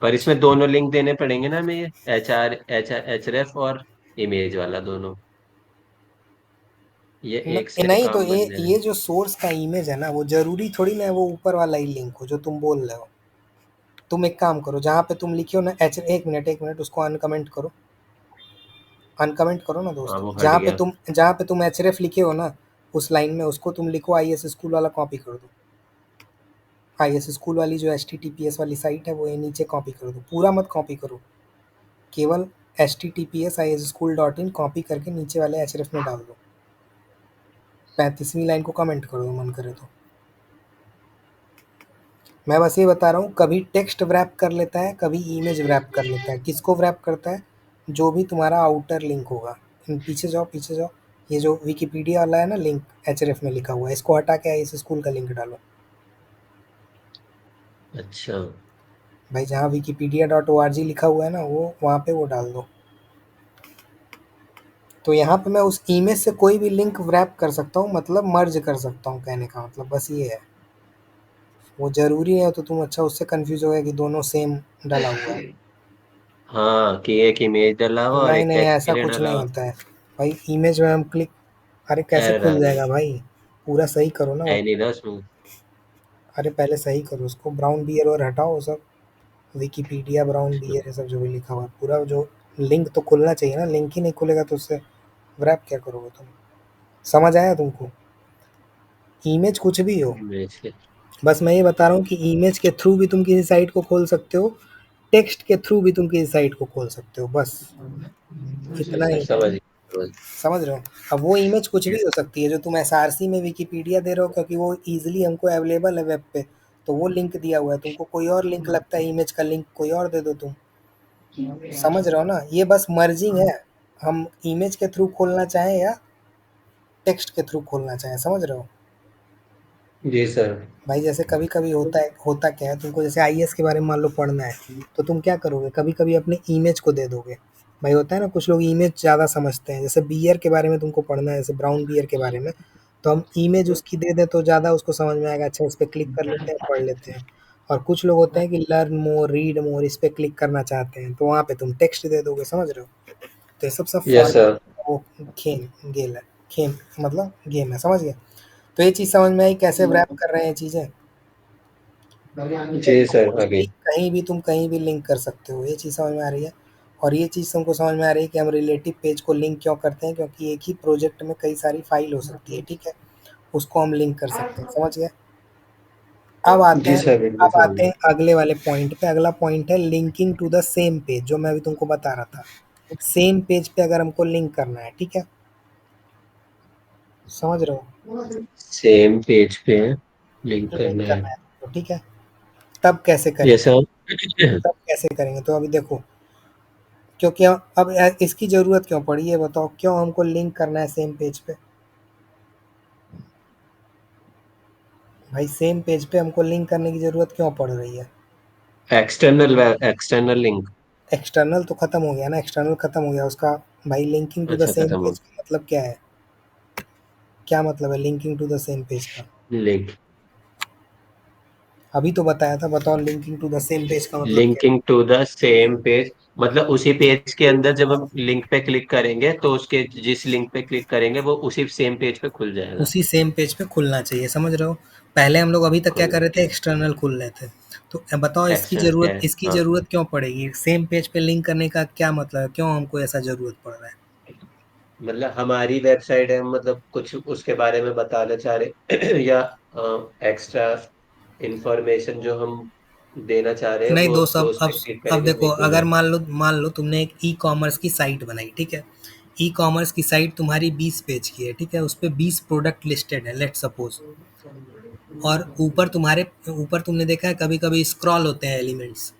पर इसमें दोनों लिंक देने पड़ेंगे ना हमें, ये एच रेफ और इमेज वाला दोनों, ये एक से नहीं, तो काम बन ये जाएगा। जो सोर्स का इमेज है ना, वो जरूरी थोड़ी ना है वो ऊपर वाला ही लिंक हो जो तुम बोल रहे हो। तुम एक काम करो, जहाँ पे तुम लिखे हो ना एच, एक मिनट उसको अनकमेंट करो, अनकमेंट करो ना हाँ दोस्त। वो हट गया। जहाँ पे तुम एचरेफ लिखे हो ना, उस लाइन में उसको तुम लिखो आई एस स्कूल वाला, कॉपी कर दो। आई एस स्कूल वाली जो H T T P S वाली साइट है वो ये नीचे कॉपी कर दो, पूरा मत कॉपी करो, केवल H T T P S I S school dot in copy करके नीचे वाले एचरेफ में डाल दो। 35वीं लाइन को कमेंट कर दो मन करे तो। मैं बस ये बता रहा हूँ, कभी टेक्स्ट व्रैप कर लेता है, कभी इमेज व्रैप कर लेता है। किसको व्रैप करता है? जो भी तुम्हारा आउटर लिंक होगा। पीछे जाओ, पीछे जाओ। ये जो विकिपीडिया वाला है ना लिंक, एचरेफ में लिखा हुआ है, इसको हटा के इस स्कूल का लिंक डालो। अच्छा। भाई जहाँ Wikipedia dot O R G लिखा हुआ है ना, वो वहाँ पे वो डाल दो। तो यहाँ पे मैं उस इमेज से कोई भी लिंक व्रैप कर सकता हूँ, मतलब मर्ज कर सकता हूँ, कहने का मतलब बस ये है। वो जरूरी है तो तुम अच्छा उससे कंफ्यूज हो गए कि दोनों सेम डला हुआ है। हाँ, कि एक इमेज डला हुआ और नहीं एक नहीं, टेक्स्ट के ऐसा लिए कुछ डला नहीं हुआ। होता है। भाई इमेज में हम क्लिक, अरे कैसे एरर आ खुल गई। जाएगा भाई? पूरा सही करो ना है वो। नहीं ना उसमें। अरे पहले सही करो उसको, ब्राउन बियर और हटाओ वो सब। विकिपीडिया ब्राउन बियर ये सब जो भी लिखा हुआ है, पूरा जो लिंक तो खुलना चाहिए ना। लिंक ही नहीं खुलेगा तो उससे व्रैप क्या करोगे तुम? समझ आया तुमको? इमेज कुछ भी हो, इमेज के। बस मैं ये बता रहा हूँ कि इमेज के थ्रू भी तुम किसी साइट को खोल सकते हो, टेक्स्ट के थ्रू भी तुम किसी साइट को खोल सकते हो, बस जी इतना सर, ही है। समझ गया। समझ रहे हो? अब वो इमेज कुछ भी हो सकती है जो तुम एसआरसी में विकिपीडिया दे रहे हो, क्योंकि वो इजीली हमको अवेलेबल है वेब पे, तो वो लिंक दिया हुआ है। तुमको कोई और लिंक लगता है, इमेज का लिंक कोई और दे दो तुम। समझ रहे हो ना? ये बस मर्जिंग है, हम इमेज के थ्रू खोलना चाहें या टेक्स्ट के थ्रू खोलना चाहें, समझ रहे हो? जी सर। भाई जैसे कभी कभी होता क्या है, तुमको जैसे आईएएस के बारे में मान लो पढ़ना है, तो तुम क्या करोगे, कभी कभी अपने इमेज को दे दोगे। भाई होता है ना, कुछ लोग इमेज ज़्यादा समझते हैं। जैसे बियर के बारे में तुमको पढ़ना है, जैसे ब्राउन बियर के बारे में, तो हम इमेज उसकी दे दें तो ज़्यादा उसको समझ में आएगा। अच्छा, इस पर क्लिक कर लेते हैं, पढ़ लेते हैं। और कुछ लोग होते हैं कि लर्न मोर, रीड मोर, इस पर क्लिक करना चाहते हैं, तो वहाँ पे तुम टेक्स्ट दे दोगे, समझ रहे हो? तो ये सब सब यस फॉर्मेट, सर। वो खेल गेल है, खेल मतलब गेम है, समझ गए? तो ये चीज़ समझ में आई कैसे रैप कर रहे हैं चीज़ें? ठीक है, जी तो सर, कुछ भी आगे। कहीं भी तुम कहीं भी लिंक कर सकते हो, ये चीज़ समझ में आ रही है? और ये चीज़ तुमको समझ में आ रही है कि हम रिलेटिव पेज को लिंक क्यों करते हैं, क्योंकि एक ही प्रोजेक्ट में कई सारी फाइल हो सकती है, ठीक है? उसको हम लिंक कर सकते हैं, समझ गए? अब आते जी हैं, सर, बिल्कुल अब समझ आते गया। हैं अगले वाले पॉइंट पे। अगला पॉइंट है linking to the same page, जो मैं अभी तुमको बता रहा था। सेम पेज पे अगर हमको लिंक करना है, ठीक है, समझ रहे हो? सेम पेज पे है, लिंक लिंक करना है। करना है तो ठीक है, तब कैसे यस करेंगे? सर। तब कैसे करेंगे तो अभी देखो, क्योंकि अब इसकी ज़रूरत क्यों पड़ी, ये बताओ, क्यों हमको लिंक करना है सेम पेज पे? भाई सेम पेज पे हमको लिंक करने की ज़रूरत क्यों पड़ रही है? External link. एक्सटर्नल तो खत्म हो गया ना, एक्सटर्नल खत्म हो गया उसका। भाई लिंकिंग टू द अच्छा, सेम खत्म हो पेज का मतलब क्या है? क्या मतलब है linking to the same page का? लिंक। अभी तो बताया था, बताओ linking to the same page का मतलब क्या है? Linking to the same page मतलब उसी पेज के अंदर जब हम लिंक पे क्लिक करेंगे तो उसके जिस लिंक पे क्लिक करेंगे वो उसी सेम पेज पे खुल जाएगा। उसी सेम पेज पे खुलना चाहिए, समझ रहे हो? पहले हम लोग अभी तक क्या खुल कर रहे थे, एक्सटर्नल खुल रहे थे। तो बताओ एक्शन क्या है, इसकी हाँ। ज़रूरत क्यों पड़ेगी? सेम पेज पे लिंक करने का क्या मतलब है, क्यों हमको ऐसा ज़रूरत पड़ रहा है? मतलब हमारी वेबसाइट है, मतलब कुछ उसके बारे में बताना चाह रहे या एक्स्ट्रा इंफॉर्मेशन जो हम देना चाह रहे हैं नहीं वो दोस्त, जो उस पर क्लिक अब करेंगे देखो, वही खुल अगर जाए। मान लो तुमने एक ई कॉमर्स की साइट बनाई, ठीक है? ई कॉमर्स की साइट तुम्हारी 20 पेज की है, ठीक है? उस पे 20 प्रोडक्ट लिस्टेड है, लेट्स सपोज। और ऊपर तुमने देखा है कभी कभी स्क्रॉल होते हैं एलिमेंट्स।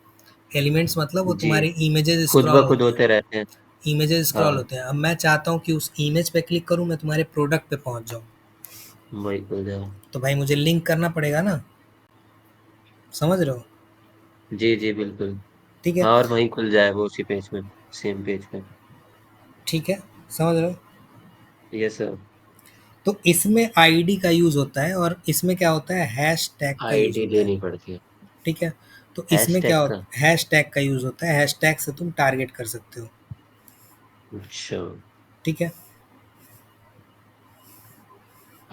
एलिमेंट्स मतलब वो जी, तुम्हारे इमेजेस खुद स्क्रॉल ब खुद होते हैं। होते रहते हैं। इमेजेस स्क्रॉल हाँ, होते हैं। अब मैं चाहता हूँ कि उस इमेज पे क्लिक करूँ, मैं तुम्हारे प्रोडक्ट पे पहुँच जाऊँ। वही खुल जाए। तो भाई मुझे लिंक करना पड़ेगा ना, समझ रहे हो? जी जी बिल्कुल। ठीक है। हाँ, और वहीं खुल जाए वो उसी पेज में, सेम पेज पे। ठीक है, समझ रहे हो? Yes sir. तो इसमें आईडी का यूज़ होता है और इसमें क्या होता है, हैश टैग का यूज़ आईडी होता है। देनी पड़ती है। ठीक है। तो हैश इसमें क्या टैग का। होता है, हैश टैग का यूज़ होता है, हैश टैग से तुम टारगेट कर सकते हो। अच्छा। ठीक है।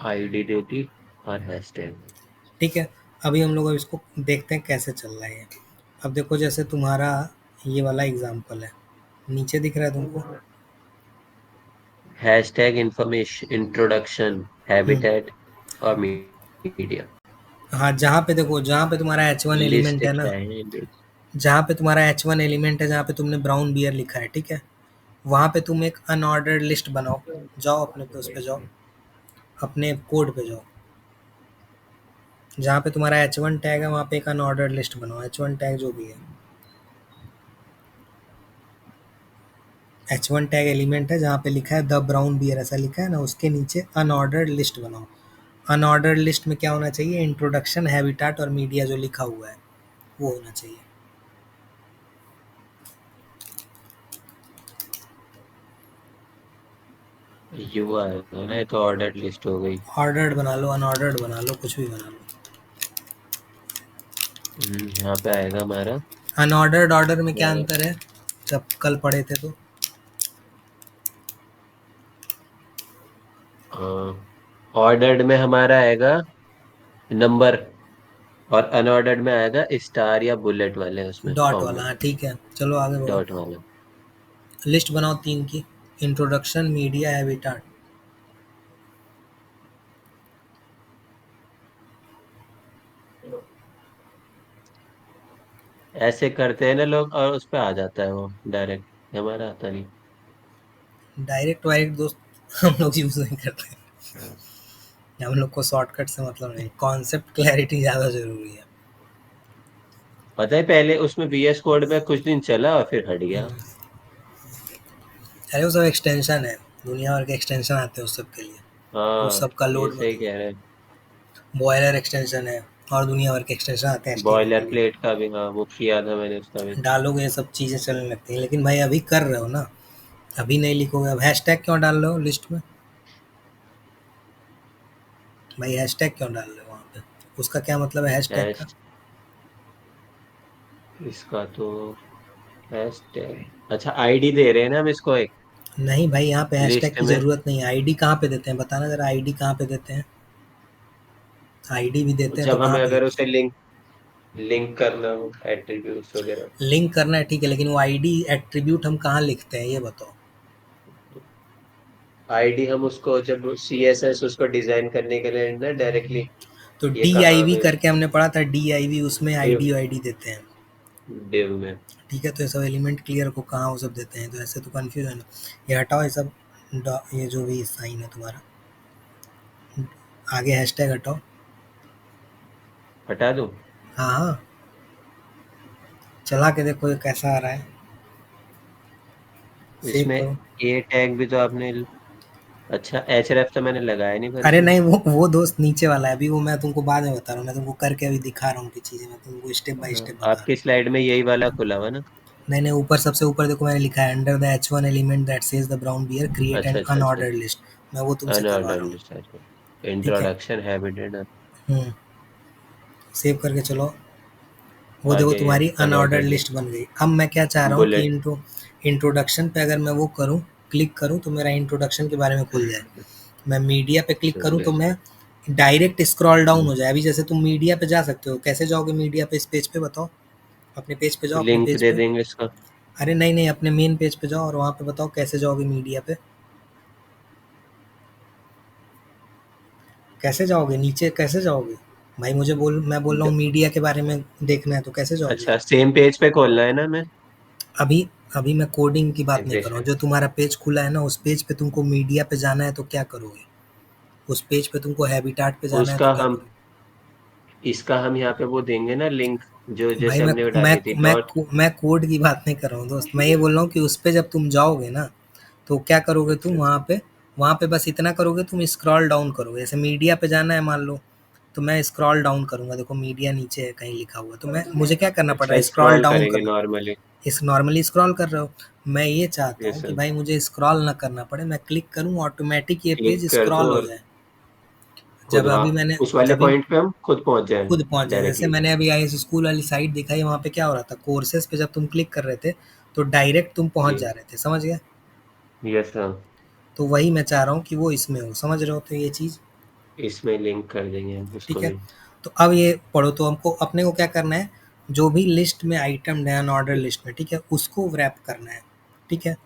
आईडी देती और हैश टैग। ठीक है। अभी हम लोग अब इसको देखते हैं कैसे चल रहा है ये। अब देखो जैसे तुम्हारा ये वाला एग्जाम्पल है, नीचे दिख रहा है तुमको? हैश टैग इंफॉर्मेशन, इंट्रोडक्शन, हम्म। हैबिटेट और मीडिया। हाँ, जहाँ पे देखो, जहाँ पे तुम्हारा H1 लिस्ट एलिमेंट है क्या ना, है? जहाँ पे तुम्हारा H1 एलिमेंट है, जहाँ पे तुमने ब्राउन बियर लिखा है, ठीक है, वहाँ पे तुम एक अनऑर्डर्ड लिस्ट बनाओ। जाओ अपने पे, उस पे जाओ, अपने कोड पे जाओ, जहाँ पे तुम्हारा H1 टैग है वहाँ पे एक अनऑर्डर्ड लिस्ट बनाओ, H1 टैग जो भी है, H1 टैग एलिमेंट है जहाँ पे लिखा है द ब्राउन बियर ऐसा लिखा है ना, उसके नीचे अनऑर्डर्ड लिस्ट बनाओ। अनऑर्डर्ड लिस्ट में क्या होना चाहिए, इंट्रोडक्शन, हैबिटाट और मीडिया जो लिखा हुआ है वो होना चाहिए। युवा है ना, ये तो ऑर्डर लिस्ट हो गई। ऑर्डर्ड बना लो, अनऑर्डर्ड बना लो, कुछ भी बना लो। यहाँ पे आएगा हमारा। अनऑर्डर्ड ऑर्डर में क्या अंतर है, जब कल पढ़े थे तो? ऑर्डर्ड में हमारा आएगा नंबर, और अनऑर्डर्ड में आएगा स्टार या बुलेट वाले, उसमें डॉट फॉर्म वाला, में। हाँ ठीक है, चलो आगे बढ़ो। डॉट वाला। लिस्ट बनाओ 3 की, इंट्रोडक्शन, मीडिया, हैबिटाट। ऐसे करते हैं ना लोग, और उस पे आ जाता है वो डायरेक्ट। हमारा आता नहीं। डायरेक्ट वायरेक्ट दोस्त हम लोग यूज़ नहीं करते, हम लोग को शॉर्टकट से मतलब नहीं, कॉन्सेप्ट क्लैरिटी ज़्यादा ज़रूरी है। पता है, पहले उसमें VS कोड में कुछ दिन चला और फिर हट गया। अरे वो सब एक्सटेंशन है, दुनिया भर के एक्सटेंशन आते हैं उस सब के लिए, वो हाँ, सब का ये लोड मत सही लो। कह रहे हैं। बॉयलर एक्सटेंशन है, और दुनिया भर के एक्सटेंशन आते हैं HTML के बॉयलर लिए। प्लेट का भी, हाँ वो किया था मैंने उसका भी। डालोगे ये सब चीज़ें चलने लगती हैं, लेकिन भाई अभी कर रहे हो ना, अभी नहीं लिखोगे। अब हैशटैग क्यों डाल रहे हो लिस्ट में? भाई हैशटैग क्यों डाल रहे हो वहाँ पे, उसका क्या मतलब है हैशटैग का? हैश इसका तो हैशटैग, अच्छा आईडी दे रहे हैं ना हम इसको एक नहीं भाई, यहाँ पे हैशटैग लिस्ट की में। ज़रूरत नहीं है। आईडी कहाँ पे देते हैं, बताना ज़रा, आईडी कहाँ पे देते हैं? आईडी भी देते हैं तो जब कहाँ हमें पे अगर देते उसे लिंक लिंक करना हो एट्रीब्यूट्स वगैरह। हैं? लिंक करना है ठीक है, लेकिन वो आईडी एट्रीब्यूट हम कहाँ लिखते हैं ये बताओ? आईडी हम उसको जब CSS उसको डिजाइन करने के लिए ना डायरेक्टली, तो ये डी आई कहाँ वी में, करके हमने पढ़ा था, डी आई वी, उसमें डिव, आईडी वाईडी देते हैं। डिव में। ठीक है, तो ये सब एलिमेंट क्लियर को कहाँ वो सब देते हैं, तो ऐसे तो कन्फ्यूज है ना। ये हटाओ ये सब, ये जो भी साइन है तुम्हारा, आगे हैशटैग हटाओ। हटा दूं? हाँ हाँ, चला के देखो ये कैसा आ रहा है, सेव इसमें करो। ये टैग भी तो आपने, अच्छा HRF तो मैंने लगाया नहीं पर अरे इसमें। नहीं, वो दोस्त नीचे वाला है, अभी वो मैं तुमको बाद में बता रहा हूँ, मैं तुमको करके अभी दिखा रहा हूँ कि चीज़ें, मैं तुमको स्टेप बाय हाँ, स्टेप बता रहा आपकी हूँ। स्लाइड में यही वाला खुला हुआ ना। नहीं नहीं, ऊपर सबसे ऊपर देखो मैंने लिखा है, under the H1 element that says the brown bear create an अच्छा अच्छा अच्छा। Unordered list. मैं वो तुमसे करवा अनऑर्डर रहा हूँ। लिस्ट, अच्छा। ठीक है। Introduction, habitat. हम्म, सेव करके चलो। वो देखो आगे ये तुम्हारी अनऑर्डर्ड अनऑर्डर्ड लिस्ट लिस्ट। बन गई। अब मैं क्या चाह रहा हूँ कि बुलेट। इंट्रोडक्शन पे अगर मैं वो करूँ, क्लिक करूँ तो मेरा इंट्रोडक्शन के बारे में खुल जाए। मैं मीडिया पे क्लिक करूँ तो मैं डायरेक्ट स्क्रॉल डाउन हो जाए। अभी जैसे तुम मीडिया पे जा सकते हो, कैसे जाओगे मीडिया पे, इस पेज पे बताओ, अपने पेज पे जाओ, अपने लिंक पेज दे पे। देंगे इसका। अरे नहीं नहीं, अपने मेन पेज पे जाओ और वहाँ पे बताओ कैसे जाओगे मीडिया पे, कैसे जाओगे, नीचे कैसे जाओगे? भाई मुझे बोल, मैं बोल रहा हूँ मीडिया के बारे में देखना है तो कैसे जाओगे? अच्छा, सेम पेज पे खोलना है ना हमें? अभी अभी मैं कोडिंग की बात सेम नहीं कर पेज रहा हूँ, पे। जो तुम्हारा पेज खुला है ना उस पेज पे तुमको मीडिया पे जाना है तो क्या करोगे? उस पेज पे तुमको हैबिटाट पे जाना है तो उसका क्या हम करोगे? इसका हम यहाँ पे वो देंगे ना लिंक, जो भाई जैसे हमने डाली थी डॉट। मैं कोड की बात नहीं कर रहा हूँ दोस्त, मैं ये बोल रहा हूँ कि उस पे जब तुम जाओगे ना तो क्या करोगे अच्छा तुम अच्छा। वहाँ पे? वहाँ पे बस इतना करोगे, तुम स्क्रॉल डाउन करोगे, जैसे मीडिया पे जाना है मान लो, तो मैं स्क्रॉल डाउन करूँगा, देखो मीडिया नीचे है कहीं लिखा हुआ, तो मैं मुझे क्या करना पड़ रहा है, अच्छा, स्क्रॉल स्क्रॉल डाउन करेंगे करना। नॉर्मली। इस नॉर्मली स्क्रॉल कर रहे हो, मैं ये चाहता यस हूँ कि सर। भाई मुझे स्क्रॉल ना करना पड़े, मैं क्लिक करूँ ऑटोमेटिक ये क्लिक पेज कर दो स्क्रॉल हो और जाए। खुद जब वहाँ अभी मैंने उस वाले जब भी पॉइंट पे हम खुद पहुंच जाए खुद पहुँच जाए, जैसे डायरेक्टली। मैंने अभी आई स्कूल वाली साइट दिखाई, वहाँ पे क्या हो रहा था, कोर्सेज पे जब तुम क्लिक कर रहे थे तो डायरेक्ट तुम पहुँच जी। जा रहे थे, समझ गए। Yes sir. तो वही मैं चाह रहा हूँ कि वो इसमें हो, समझ रहे हो, तो ये चीज़ इसमें लिंक कर देंगे हम उसको ठीक है। भी। तो अब ये पढ़ो, तो हमको अपने को क्या करना है, जो भी लिस्ट में आइटम है ऑर्डर लिस्ट में, ठीक है, उसको रैप करना है, ठीक है,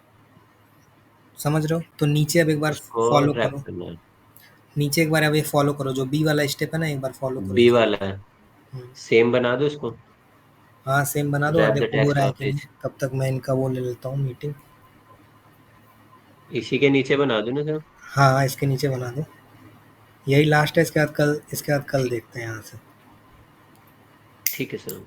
समझ रहे हो। तो नीचे अब एक बार उसको फॉलो रैप करो, करना है। नीचे एक बार अब ये फॉलो करो, जो बी वाला स्टेप है ना, एक बार फॉलो करो बी इसे। वाला है। हम्म, सेम बना दो इसको। हाँ सेम बना दो, और रैप द देखो हो टेक्स्ट रहा है ऑफ कि नहीं। दिस। तब तक मैं इनका वो ले लेता हूँ मीटिंग। इसी के नीचे बना दो ना सर। हाँ हाँ, इसके नीचे बना दो, यही लास्ट है, इसके बाद कल, इसके बाद कल ठीक। देखते हैं यहाँ से। ठीक है सर।